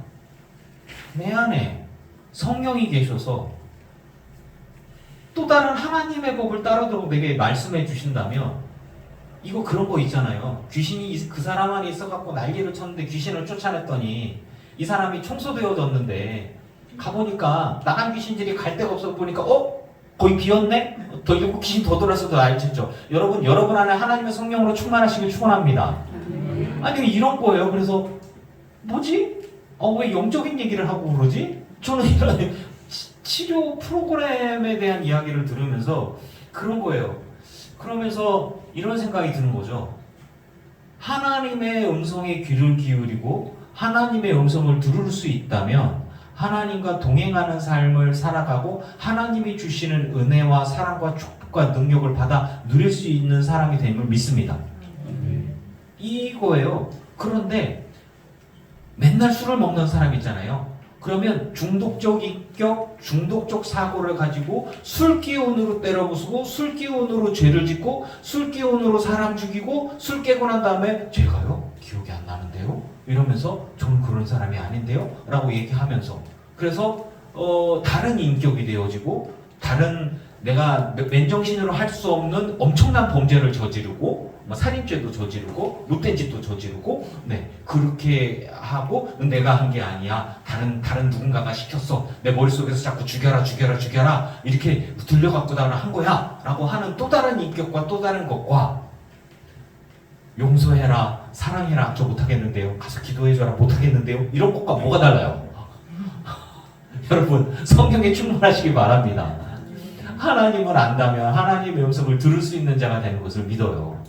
내 안에 성령이 계셔서 또 다른 하나님의 법을 따르도록 내게 말씀해 주신다면 이거 그런 거 있잖아요. 귀신이 그 사람 안에 있어갖고 난리를 쳤는데 귀신을 쫓아냈더니 이 사람이 청소되어졌는데 가보니까 나간 귀신들이 갈 데가 없어 보니까 거기 비었네? 더 이러고 귀신 더 들어서도 알겠죠. 여러분 안에 하나님의 성령으로 충만하시길 축원합니다. 아니 이런 거예요. 그래서 뭐지? 왜 영적인 얘기를 하고 그러지? 저는 이런 치료 프로그램에 대한 이야기를 들으면서 그런 거예요. 그러면서 이런 생각이 드는 거죠. 하나님의 음성에 귀를 기울이고 하나님의 음성을 들을 수 있다면 하나님과 동행하는 삶을 살아가고 하나님이 주시는 은혜와 사랑과 축복과 능력을 받아 누릴 수 있는 사람이 됨을 믿습니다. 이거예요. 그런데 맨날 술을 먹는 사람 있잖아요. 그러면 중독적 인격, 중독적 사고를 가지고 술 기운으로 때려부수고 술 기운으로 죄를 짓고 술 기운으로 사람 죽이고 술 깨고 난 다음에 제가요? 기억이 안 나는데요? 이러면서 저는 그런 사람이 아닌데요? 라고 얘기하면서 그래서 다른 인격이 되어지고 다른 내가 맨정신으로 할 수 없는 엄청난 범죄를 저지르고 살인죄도 저지르고 못된 짓도 저지르고 그렇게 하고 내가 한 게 아니야 다른 누군가가 시켰어 내 머릿속에서 자꾸 죽여라 이렇게 들려갖고 나는 한 거야 라고 하는 또 다른 인격과 또 다른 것과 용서해라 사랑해라 저 못하겠는데요 가서 기도해줘라 못하겠는데요 이런 것과 뭐가 달라요? 여러분 성경에 충만하시기 바랍니다. 하나님을 안다면 하나님의 음성을 들을 수 있는 자가 되는 것을 믿어요.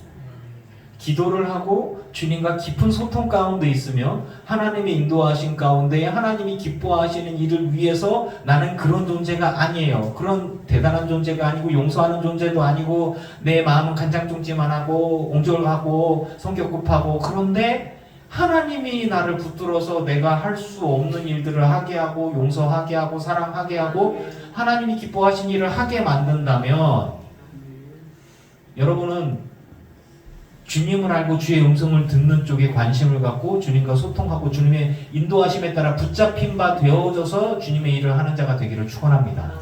기도를 하고 주님과 깊은 소통 가운데 있으며 하나님의 인도하신 가운데 하나님이 기뻐하시는 일을 위해서 나는 그런 존재가 아니에요. 그런 대단한 존재가 아니고 용서하는 존재도 아니고 내 마음은 간장종지만 하고 옹졸하고 성격 급하고 그런데 하나님이 나를 붙들어서 내가 할 수 없는 일들을 하게 하고 용서하게 하고 사랑하게 하고 하나님이 기뻐하신 일을 하게 만든다면 여러분은 주님을 알고 주의 음성을 듣는 쪽에 관심을 갖고 주님과 소통하고 주님의 인도하심에 따라 붙잡힌 바 되어져서 주님의 일을 하는 자가 되기를 축원합니다.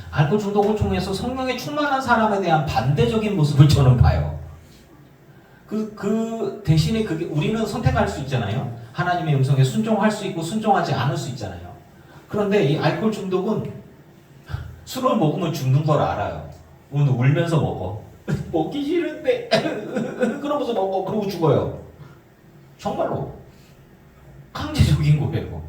알코올 중독을 통해서 성령에 충만한 사람에 대한 반대적인 모습을 저는 봐요. 그 대신에 그게 우리는 선택할 수 있잖아요. 하나님의 음성에 순종할 수 있고 순종하지 않을 수 있잖아요. 그런데 이 알코올 중독은 술을 먹으면 죽는 걸 알아요. 오늘 울면서 먹어. 먹기 싫은데 그러면서 먹어. 그러고 죽어요. 정말로 강제적인 거예요.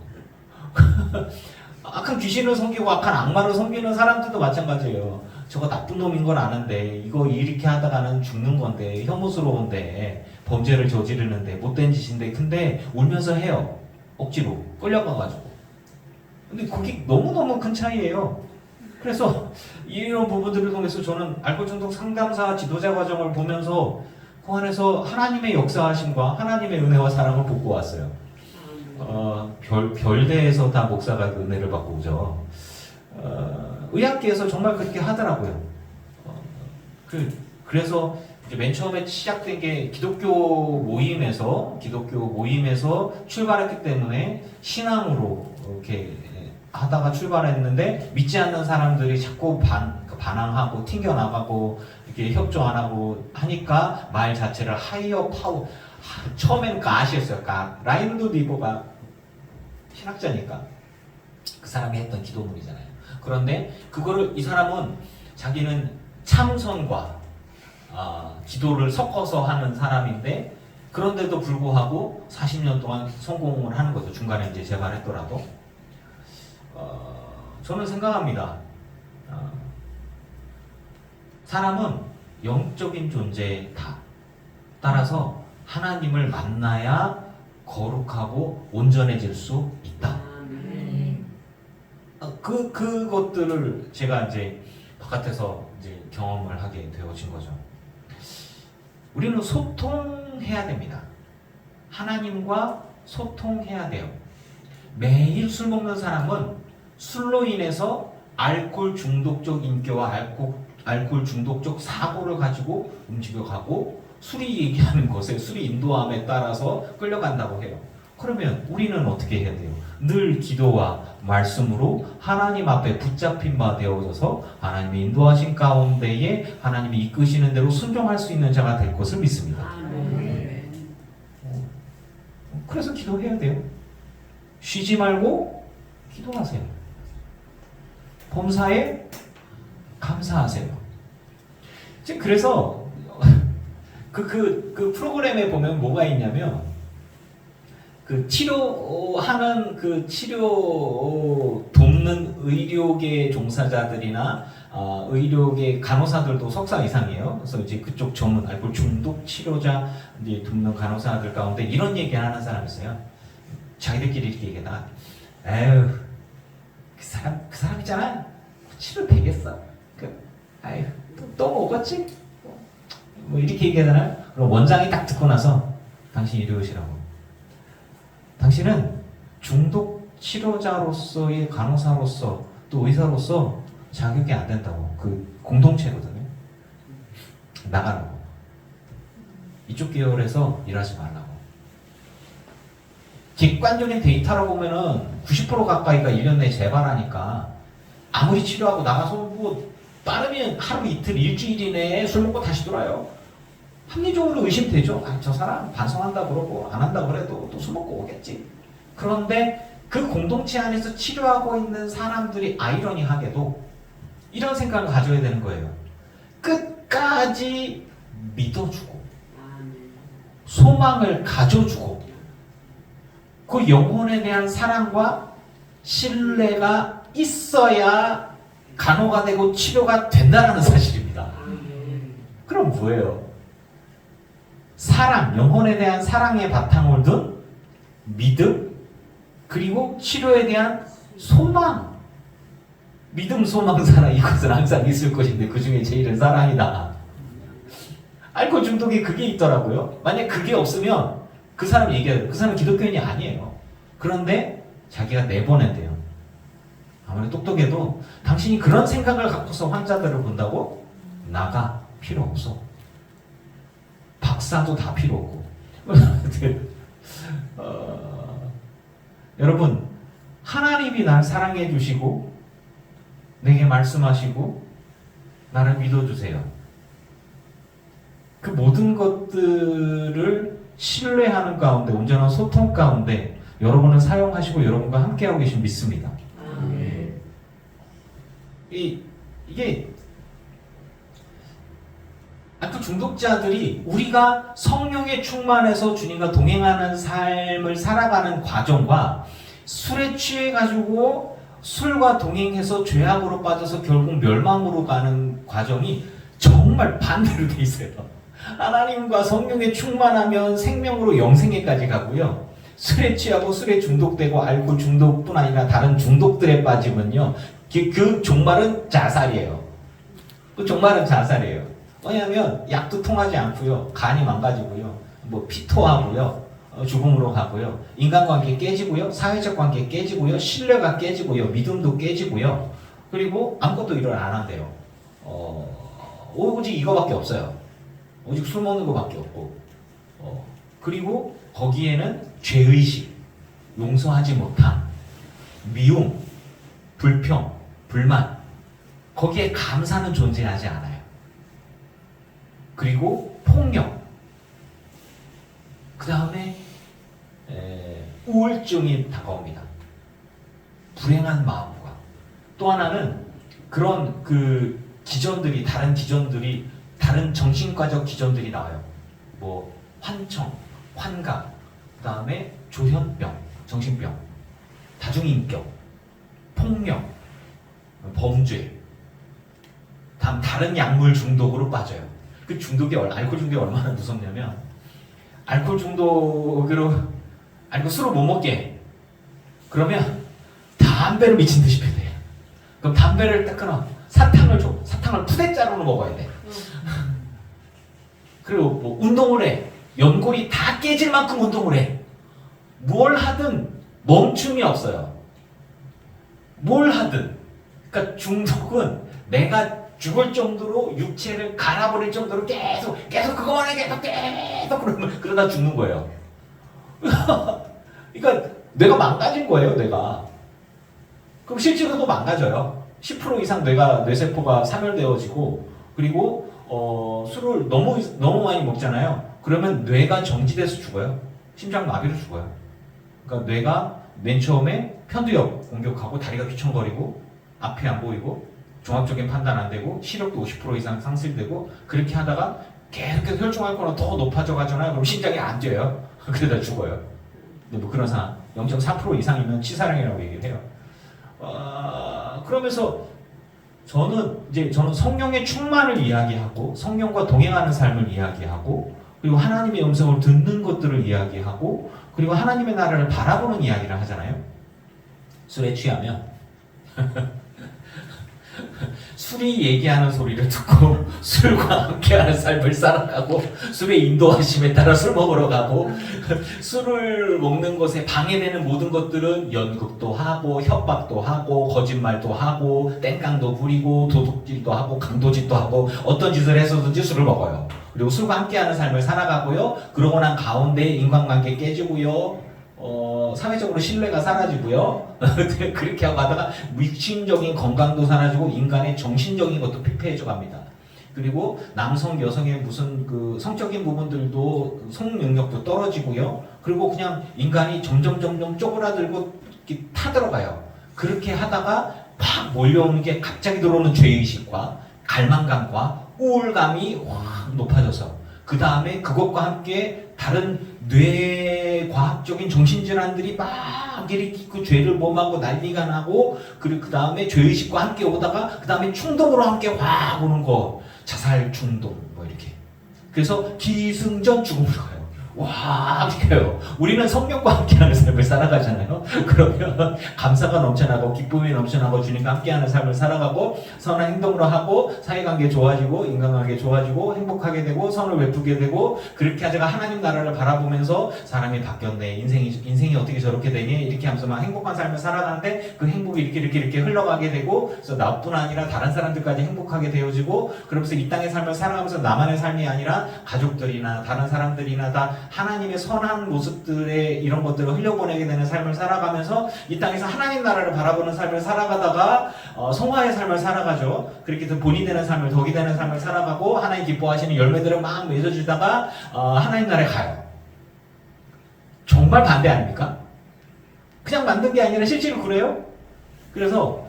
악한 귀신을 섬기고 악한 악마를 섬기는 사람들도 마찬가지예요. 저거 나쁜 놈인 걸 아는데 이거 이렇게 하다가는 죽는 건데 혐오스러운데 범죄를 저지르는데 못된 짓인데 근데 울면서 해요. 억지로 끌려가가지고. 근데 그게 너무너무 큰 차이예요. 그래서 이런 부분들을 통해서 저는 알코올 중독 상담사 지도자 과정을 보면서 그 안에서 하나님의 역사하심과 하나님의 은혜와 사랑을 보고 왔어요. 별대에서 다 목사가 그 은혜를 받고 오죠. 의학계에서 정말 그렇게 하더라고요. 그래서 이제 맨 처음에 시작된 게 기독교 모임에서 출발했기 때문에 신앙으로 이렇게 하다가 출발했는데 믿지 않는 사람들이 자꾸 반항하고 튕겨나가고 이렇게 협조 안 하고 하니까 말 자체를 하이어 파워 처음에는 가시였어요. 라인도 리버가 신학자니까 그 사람이 했던 기도문이잖아요. 그런데 그거를 이 사람은 자기는 참선과 기도를 섞어서 하는 사람인데 그런데도 불구하고 40년 동안 성공을 하는 거죠. 중간에 이제 재발했더라도. 저는 생각합니다. 사람은 영적인 존재다. 따라서 하나님을 만나야 거룩하고 온전해질 수 있다. 그것들을 제가 이제 바깥에서 이제 경험을 하게 되어진 거죠. 우리는 소통해야 됩니다. 하나님과 소통해야 돼요. 매일 술 먹는 사람은 술로 인해서 알코올 중독적 인격과 알코올 중독적 사고를 가지고 움직여가고 술이 얘기하는 것에 술이 인도함에 따라서 끌려간다고 해요. 그러면 우리는 어떻게 해야 돼요? 늘 기도와 말씀으로 하나님 앞에 붙잡힌 바 되어져서 하나님의 인도하신 가운데에 하나님이 이끄시는 대로 순종할 수 있는 자가 될 것을 믿습니다. 그래서 기도해야 돼요. 쉬지 말고 기도하세요. 범사에 감사하세요. 지금 그래서 그 프로그램에 보면 뭐가 있냐면 그 치료하는 그 치료 돕는 의료계 종사자들이나 의료계 간호사들도 석사 이상이에요. 그래서 이제 그쪽 전문 알코올 중독 치료자 이제 돕는 간호사들 가운데 이런 얘기하는 사람이 있어요. 자기들끼리 이렇게 얘기하다가 에휴 그 사람 있잖아 치료 되겠어. 아휴 또 먹었지? 뭐 이렇게 얘기하잖아요. 그럼 원장이 딱 듣고 나서 당신 이리 오시라고. 당신은 중독 치료자로서의 간호사로서 또 의사로서 자격이 안 된다고. 그 공동체거든요. 나가라고. 이쪽 계열에서 일하지 말라고. 객관적인 데이터로 보면은 90% 가까이가 1년 내에 재발하니까 아무리 치료하고 나가서 뭐 빠르면 하루 이틀 일주일 이내에 술 먹고 다시 돌아요. 합리적으로 의심되죠. 저 사람 반성한다 그러고 안 한다 그래도 또 술 먹고 오겠지. 그런데 그 공동체 안에서 치료하고 있는 사람들이 아이러니하게도 이런 생각을 가져야 되는 거예요. 끝까지 믿어주고 소망을 가져주고 그 영혼에 대한 사랑과 신뢰가 있어야 간호가 되고 치료가 된다는 사실입니다. 그럼 뭐예요? 사랑, 영혼에 대한 사랑의 바탕을 둔 믿음, 그리고 치료에 대한 소망. 믿음, 소망, 사랑, 이것은 항상 있을 것인데 그 중에 제일은 사랑이다. 알코올 중독에 그게 있더라고요. 만약 그게 없으면 그 사람 얘기해요. 그 사람 기독교인이 아니에요. 그런데 자기가 내보낸대요. 아무리 똑똑해도 당신이 그런 생각을 갖고서 환자들을 본다고? 나가 필요 없어. 박사도 다 필요 없고. 여러분, 하나님이 날 사랑해 주시고 내게 말씀하시고 나를 믿어주세요. 그 모든 것들을 신뢰하는 가운데, 온전한 소통 가운데 여러분을 사용하시고 여러분과 함께하고 계신 믿습니다. 이게 알코올 중독자들이 우리가 성령에 충만해서 주님과 동행하는 삶을 살아가는 과정과 술에 취해가지고 술과 동행해서 죄악으로 빠져서 결국 멸망으로 가는 과정이 정말 반대로 돼 있어요. 하나님과 성령에 충만하면 생명으로 영생에까지 가고요. 술에 취하고 술에 중독되고 알코올 중독뿐 아니라 다른 중독들에 빠지면요. 그 종말은 자살이에요. 그 종말은 자살이에요. 왜냐하면 약도 통하지 않고요. 간이 망가지고요. 뭐 피토하고요. 죽음으로 가고요. 인간관계 깨지고요. 사회적 관계 깨지고요. 신뢰가 깨지고요. 믿음도 깨지고요. 그리고 아무것도 일을 안 한대요. 오직 이거밖에 없어요. 오직 술 먹는 거밖에 없고. 그리고 거기에는 죄의식, 용서하지 못함, 미움, 불평, 불만, 거기에 감사는 존재하지 않아요. 그리고 폭력, 그 다음에 우울증이 다가옵니다. 불행한 마음과 또 하나는 그런 그 기전들이, 다른 정신과적 기전들이 나와요. 뭐 환청, 환각, 그 다음에 조현병, 정신병, 다중인격, 폭력, 범죄, 다른 약물 중독으로 빠져요. 그 중독이, 알코올 중독이 얼마나 무섭냐면, 알코올 중독으로, 술을 못 먹게. 그러면 담배를 미친 듯이 피대. 그럼 담배를 딱 끊어. 사탕을 줘. 사탕을 푸대자루로 먹어야 돼. 그리고 뭐 운동을 해. 연골이 다 깨질 만큼 운동을 해. 뭘 하든 멈춤이 없어요. 뭘 하든. 그러니까 중독은 내가 죽을 정도로 육체를 갈아버릴 정도로 계속 그거만 해. 계속 그러다 죽는 거예요. 그러니까 내가 망가진 거예요, 내가. 그럼 실제로도 망가져요. 10% 이상 뇌세포가 사멸되어지고, 그리고 술을 너무 많이 먹잖아요. 그러면 뇌가 정지돼서 죽어요. 심장마비로 죽어요. 그러니까 뇌가 맨 처음에 편두엽 공격하고 다리가 휘청거리고 앞이 안 보이고 종합적인 판단 안 되고 시력도 50% 이상 상실되고, 그렇게 하다가 계속해서 혈중알코올은 더 높아져 가잖아요. 그럼 심장이 안 뛰어요. 그러다 죽어요. 근데 뭐 그런 상황 0.4% 이상이면 치사량이라고 얘기를 해요. 그러면서 저는 성령의 충만을 이야기하고 성령과 동행하는 삶을 이야기하고, 그리고 하나님의 음성을 듣는 것들을 이야기하고, 그리고 하나님의 나라를 바라보는 이야기를 하잖아요. 술에 취하면 술이 얘기하는 소리를 듣고 술과 함께하는 삶을 살아가고, 술의 인도하심에 따라 술 먹으러 가고, 술을 먹는 것에 방해되는 모든 것들은 연극도 하고 협박도 하고 거짓말도 하고 땡깡도 부리고 도둑질도 하고 강도짓도 하고 어떤 짓을 해서든지 술을 먹어요. 그리고 술과 함께하는 삶을 살아가고요. 그러고 난 가운데 인간관계 깨지고요. 사회적으로 신뢰가 사라지고요. 그렇게 하고 가다가 육신적인 건강도 사라지고 인간의 정신적인 것도 피폐해져 갑니다. 그리고 남성, 여성의 무슨 그 성적인 부분들도 성능력도 떨어지고요. 그리고 그냥 인간이 점점 쪼그라들고 타들어가요. 그렇게 하다가 팍 몰려오는 게 갑자기 들어오는 죄의식과 갈망감과 우울감이 확 높아져서, 그 다음에 그것과 함께 다른 뇌과학적인 정신질환들이 막 일으키고 죄를 범하고 난리가 나고, 그리고 그 다음에 죄의식과 함께 오다가 그 다음에 충동으로 함께 확 오는 거, 자살 충동 뭐 이렇게. 그래서 기승전 죽음으로 가요. 와, 어떡해요. 우리는 성령과 함께하는 삶을 살아가잖아요. 그러면 감사가 넘쳐나고 기쁨이 넘쳐나고 주님과 함께하는 삶을 살아가고 선한 행동으로 하고 사회관계 좋아지고 인간관계 좋아지고 행복하게 되고 선을 베푸게 되고 그렇게 하다가 하나님 나라를 바라보면서 사람이 바뀌었네. 인생이 어떻게 저렇게 되니? 이렇게 하면서 막 행복한 삶을 살아가는데 그 행복이 이렇게 흘러가게 되고 그래서 나뿐 아니라 다른 사람들까지 행복하게 되어지고 그러면서 이 땅의 삶을 살아가면서 나만의 삶이 아니라 가족들이나 다른 사람들이나 다 하나님의 선한 모습들의 이런 것들을 흘려보내게 되는 삶을 살아가면서 이 땅에서 하나님 나라를 바라보는 삶을 살아가다가 성화의 삶을 살아가죠. 그렇게 해서 본이 되는 삶을 덕이 되는 삶을 살아가고 하나님 기뻐하시는 열매들을 막 맺어주다가 하나님 나라에 가요. 정말 반대 아닙니까? 그냥 만든 게 아니라 실제로 그래요. 그래서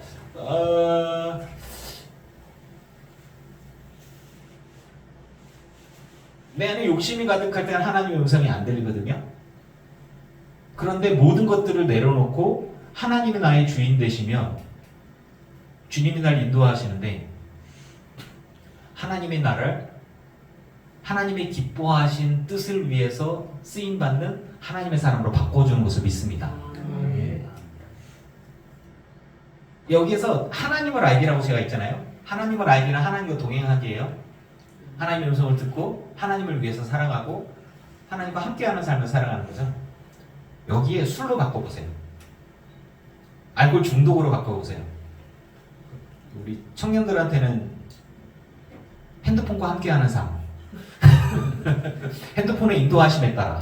내 안에 욕심이 가득할 때는 하나님의 음성이 안 들리거든요. 그런데 모든 것들을 내려놓고 하나님이 나의 주인 되시면 주님이 날 인도하시는데 하나님의 나를 하나님의 기뻐하신 뜻을 위해서 쓰임받는 하나님의 사람으로 바꿔주는 것을 믿습니다. 여기에서 하나님을 알기라고 제가 있잖아요. 하나님을 알기는 하나님과 동행하기예요. 하나님의 음성을 듣고 하나님을 위해서 살아가고 하나님과 함께하는 삶을 살아가는 거죠. 여기에 술로 바꿔보세요. 알코올 중독으로 바꿔보세요. 우리 청년들한테는 핸드폰과 함께하는 삶. 핸드폰의 인도하심에 따라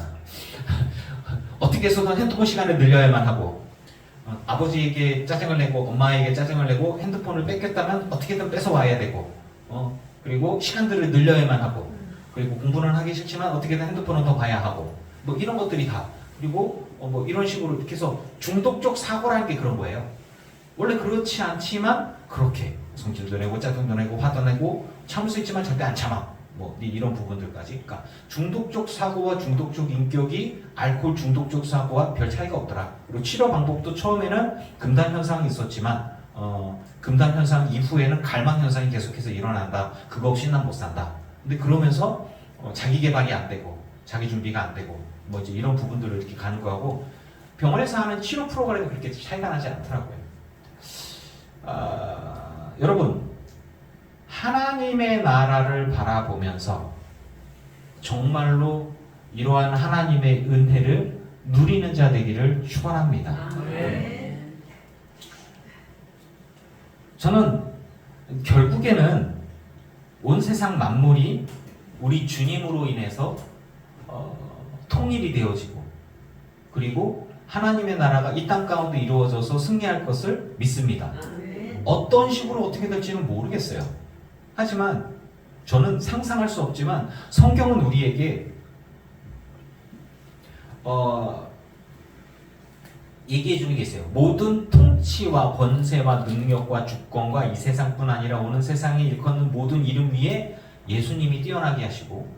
어떻게 해서든 핸드폰 시간을 늘려야만 하고 아버지에게 짜증을 내고 엄마에게 짜증을 내고 핸드폰을 뺏겼다면 어떻게든 뺏어와야 되고 그리고 시간들을 늘려야만 하고 그리고 공부는 하기 싫지만 어떻게든 핸드폰은 더 봐야 하고 뭐 이런 것들이 다 그리고 뭐 이런 식으로 이렇게 해서 중독적 사고라는 게 그런 거예요. 원래 그렇지 않지만 그렇게 성질도 내고 짜증도 내고 화도 내고 참을 수 있지만 절대 안 참아 뭐 이런 부분들까지. 그러니까 중독적 사고와 중독적 인격이 알코올 중독적 사고와 별 차이가 없더라. 그리고 치료 방법도 처음에는 금단 현상이 있었지만 금단 현상 이후에는 갈망 현상이 계속해서 일어난다. 그거 없이 난 못 산다. 근데 그러면서 자기 개발이 안 되고 자기 준비가 안 되고 뭐 이제 이런 부분들을 이렇게 가는 거하고 병원에서 하는 치료 프로그램이 그렇게 차이가 나지 않더라고요. 여러분 하나님의 나라를 바라보면서 정말로 이러한 하나님의 은혜를 누리는 자 되기를 축원합니다. 저는 결국에는 온 세상 만물이 우리 주님으로 인해서 통일이 되어지고 그리고 하나님의 나라가 이 땅 가운데 이루어져서 승리할 것을 믿습니다. 어떤 식으로 어떻게 될지는 모르겠어요. 하지만 저는 상상할 수 없지만 성경은 우리에게 얘기해 주는 게 있어요. 모든 통치와 권세와 능력과 주권과 이 세상뿐 아니라 오는 세상에 일컫는 모든 이름 위에 예수님이 뛰어나게 하시고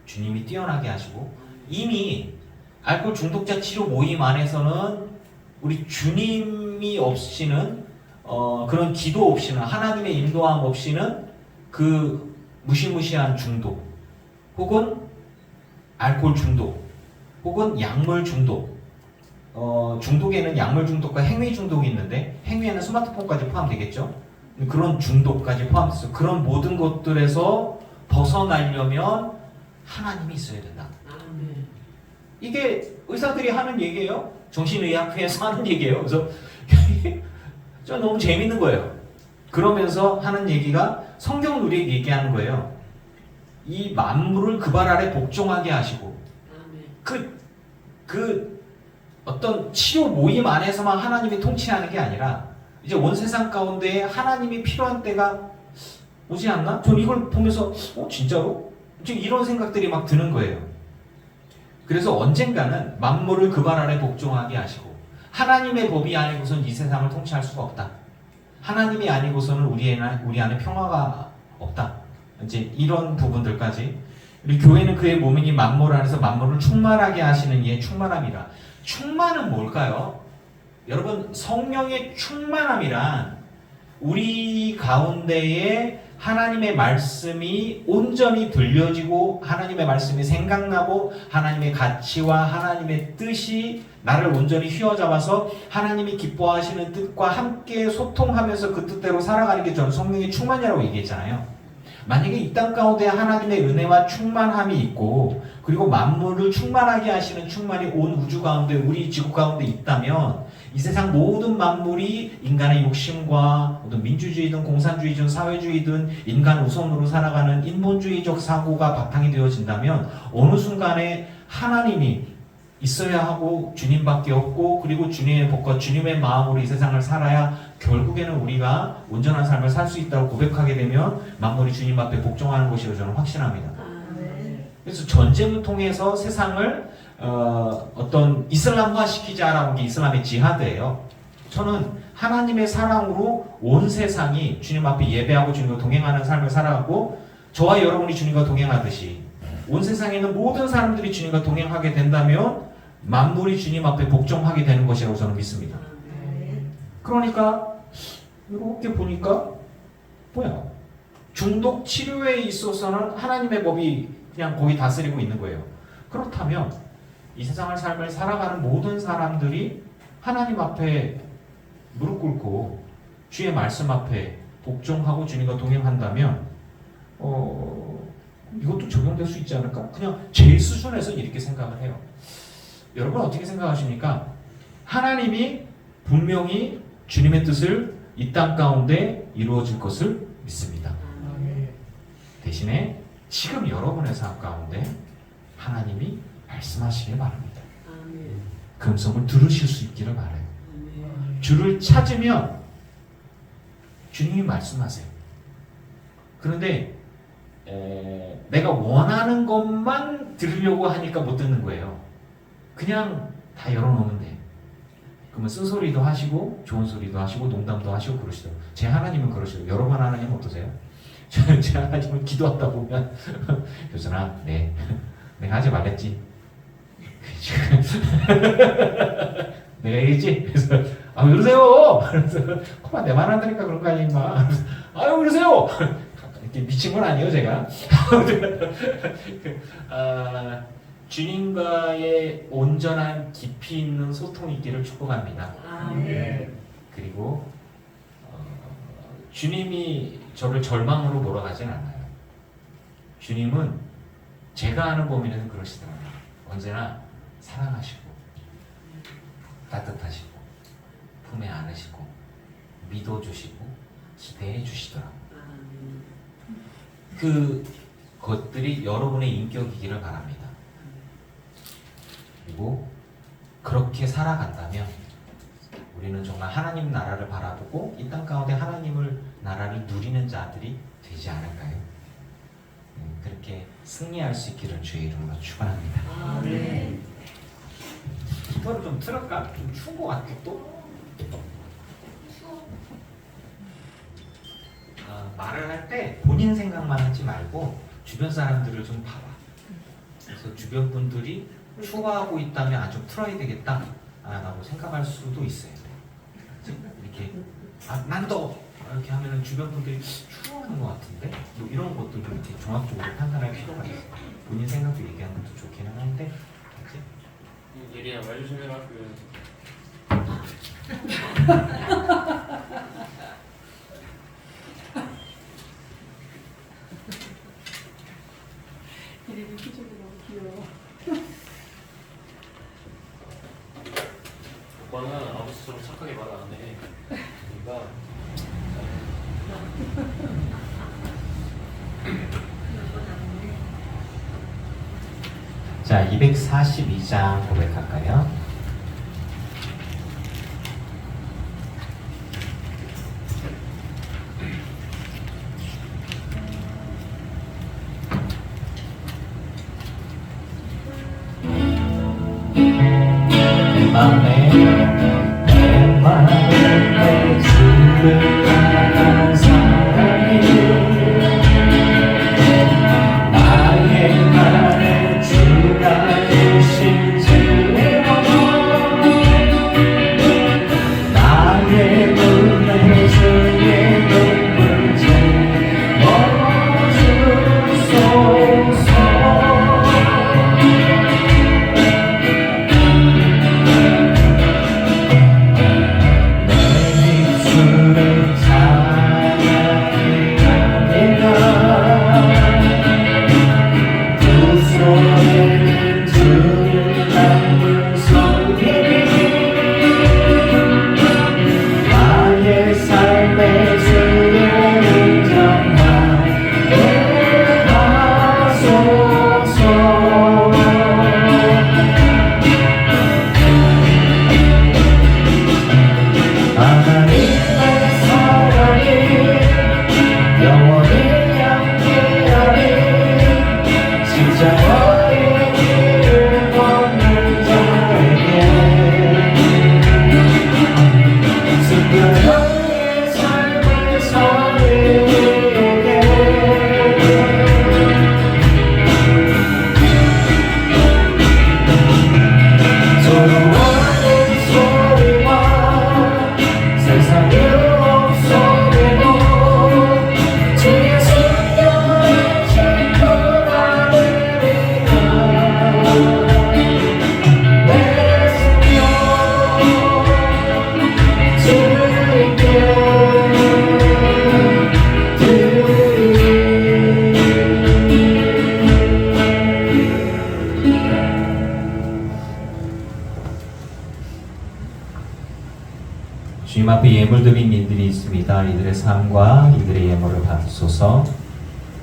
주님이 뛰어나게 하시고 이미 알코올 중독자 치료 모임 안에서는 우리 주님이 없이는 그런 기도 없이는 하나님의 인도함 없이는 그 무시무시한 중독 혹은 알코올 중독 혹은 약물 중독 중독에는 약물 중독과 행위 중독이 있는데 행위에는 스마트폰까지 포함되겠죠. 그런 중독까지 포함돼서 그런 모든 것들에서 벗어나려면 하나님이 있어야 된다. 이게 의사들이 하는 얘기예요. 정신의학회에서 하는 얘기예요. 그래서 저 너무 재밌는 거예요. 그러면서 하는 얘기가 성경은 우리에게 얘기하는 거예요. 이 만물을 그 발 아래 복종하게 하시고 그 어떤 치료 모임 안에서만 하나님이 통치하는 게 아니라 이제 온 세상 가운데 하나님이 필요한 때가 오지 않나? 전 이걸 보면서 진짜로? 지금 이런 생각들이 막 드는 거예요. 그래서 언젠가는 만물을 그 발 아래 복종하게 하시고 하나님의 법이 아니고선 이 세상을 통치할 수가 없다. 하나님이 아니고서는 우리 안에 평화가 없다. 이제 이런 부분들까지 우리 교회는 그의 몸이니 만물 안에서 만물을 충만하게 하시는 이의 충만함이라. 충만은 뭘까요? 여러분 성령의 충만함이란 우리 가운데에 하나님의 말씀이 온전히 들려지고 하나님의 말씀이 생각나고 하나님의 가치와 하나님의 뜻이 나를 온전히 휘어잡아서 하나님이 기뻐하시는 뜻과 함께 소통하면서 그 뜻대로 살아가는 게 저는 성령의 충만이라고 얘기했잖아요. 만약에 이 땅 가운데 하나님의 은혜와 충만함이 있고 그리고 만물을 충만하게 하시는 충만이 온 우주 가운데 우리 지구 가운데 있다면 이 세상 모든 만물이 인간의 욕심과 어떤 민주주의든 공산주의든 사회주의든 인간 우선으로 살아가는 인본주의적 사고가 바탕이 되어진다면 어느 순간에 하나님이 있어야 하고 주님밖에 없고 그리고 주님의 복과 주님의 마음으로 이 세상을 살아야 결국에는 우리가 온전한 삶을 살 수 있다고 고백하게 되면 만물이 주님 앞에 복종하는 것이라고 저는 확신합니다. 그래서 전쟁을 통해서 세상을 어떤 이슬람화 시키자라는 게 이슬람의 지하드예요. 저는 하나님의 사랑으로 온 세상이 주님 앞에 예배하고 주님과 동행하는 삶을 살아가고 저와 여러분이 주님과 동행하듯이 온 세상에 있는 모든 사람들이 주님과 동행하게 된다면 만물이 주님 앞에 복종하게 되는 것이라고 저는 믿습니다. 그러니까 이렇게 보니까 뭐야? 중독 치료에 있어서는 하나님의 법이 그냥 거기 다스리고 있는 거예요. 그렇다면 이 세상을 삶을 살아가는 모든 사람들이 하나님 앞에 무릎 꿇고 주의 말씀 앞에 복종하고 주님과 동행한다면 이것도 적용될 수 있지 않을까? 그냥 제일 수준에서 이렇게 생각을 해요. 여러분 어떻게 생각하십니까? 하나님이 분명히 주님의 뜻을 이 땅 가운데 이루어질 것을 믿습니다. 대신에 지금 여러분의 삶 가운데 하나님이 말씀하시길 바랍니다. 그 음성을 들으실 수 있기를 바라요. 주를 찾으면 주님이 말씀하세요. 그런데 내가 원하는 것만 들으려고 하니까 못 듣는 거예요. 그냥 다 열어놓으면 돼. 그러면 쓴소리도 하시고 좋은 소리도 하시고 농담도 하시고 그러시더라고요. 제 하나님은 그러시더라고요. 여러분 하나님은 어떠세요? 제 하나님은 기도하다 보면 교선아 네 내가 하지 말랬지. 내가 얘기했지? 그래서 아 왜 그러세요? 그래서 그만 내 말 한다니까 그런 거 아니야 임마. 아유 그러세요? 이렇게 미친 건 아니에요 제가. 주님과의 온전한 깊이 있는 소통이 있기를 축복합니다. 그리고 주님이 저를 절망으로 몰아가진 않아요. 주님은 제가 아는 범위는 그러시더라고요. 언제나 사랑하시고 따뜻하시고 품에 안으시고 믿어주시고 기대해 주시더라고요. 그 것들이 여러분의 인격이기를 바랍니다. 그리고 그렇게 살아간다면 우리는 정말 하나님 나라를 바라보고 이 땅 가운데 하나님을 나라를 누리는 자들이 되지 않을까요? 그렇게 승리할 수 있기를 주의 이름으로 축원합니다. 기도를 좀 틀을까? 좀 추운 것 같아 또. 말을 할 때 본인 생각만 하지 말고 주변 사람들을 좀 봐봐. 그래서 주변 분들이 추워하고 있다면 좀 틀어야 되겠다 라고 생각할 수도 있어요. 이렇게 난 더 이렇게 하면은 주변 분들이 추워하는 것 같은데 뭐 이런 것들도 이렇게 종합적으로 판단할 필요가 있어요. 본인 생각도 얘기하는 것도 좋기는 한데 그치? 예리야 말 조심해라. 이름이 표정이 너무 귀여워. 오빠는 아버지처럼 착하게 말 안 해. 그러니까 자, 242장 고백할까요? 내 맘에 주를 향한 사랑이 나의 맘에 주가 주신 주의 나의 눈에 주의 눈물 주님 앞에 예물 드린 이들이 있습니다. 이들의 삶과 이들의 예물을 받으소서.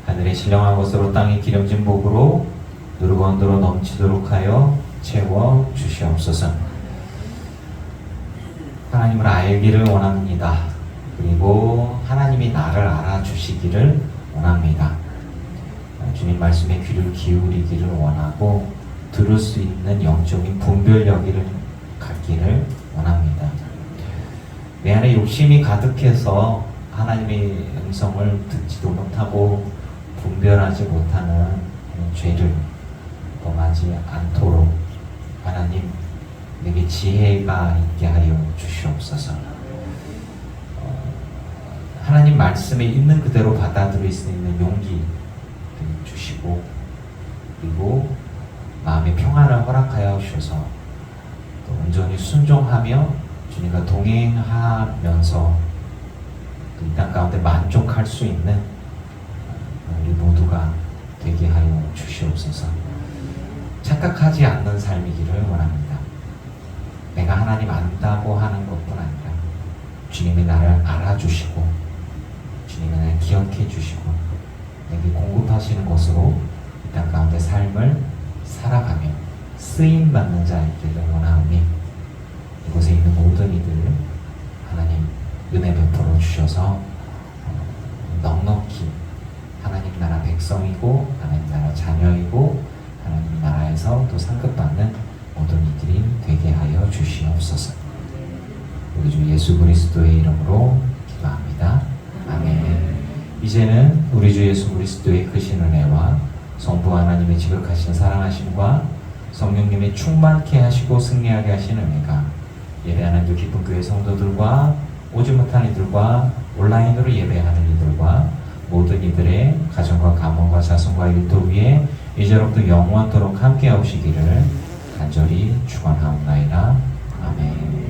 하늘의 신령한 것으로 땅의 기름진 복으로 누르고 언더로 넘치도록 하여 채워 주시옵소서. 하나님을 알기를 원합니다. 그리고 하나님이 나를 알아주시기를 원합니다. 주님 말씀에 귀를 기울이기를 원하고 들을 수 있는 영적인 분별력을 갖기를 원합니다. 내 안에 욕심이 가득해서 하나님의 음성을 듣지도 못하고 분별하지 못하는 죄를 범하지 않도록 하나님 내게 지혜가 있게 하여 주시옵소서. 하나님 말씀에 있는 그대로 받아들일 수 있는 용기 주시고 그리고 마음의 평안을 허락하여 주셔서 또 온전히 순종하며 주님과 동행하면서 이 땅 가운데 만족할 수 있는 우리 모두가 되게 하여 주시옵소서. 착각하지 않는 삶이기를 원합니다. 내가 하나님 안다고 하는 것뿐 아니라 주님이 나를 알아주시고 주님이 나를 기억해 주시고 내게 공급하시는 것으로 이 땅 가운데 삶을 살아가며 쓰임받는 자이기를 원하오니 이곳에 있는 모든 이들을 하나님 은혜 베풀어 주셔서 넉넉히 하나님 나라 백성이고 하나님 나라 자녀이고 하나님 나라에서 또 상급받는 모든 이들이 되게 하여 주시옵소서. 우리 주 예수 그리스도의 이름으로 기도합니다. 아멘. 이제는 우리 주 예수 그리스도의 크신 은혜와 성부 하나님의 지극하신 사랑하심과 성령님의 충만케 하시고 승리하게 하신 은혜가 예배하는 주 기쁜 교회 성도들과 오지 못한 이들과 온라인으로 예배하는 이들과 모든 이들의 가정과 가문과 자손과 일도 위에 이제로부터 영원토록 함께 하시기를 간절히 축원하옵나이다. 아멘.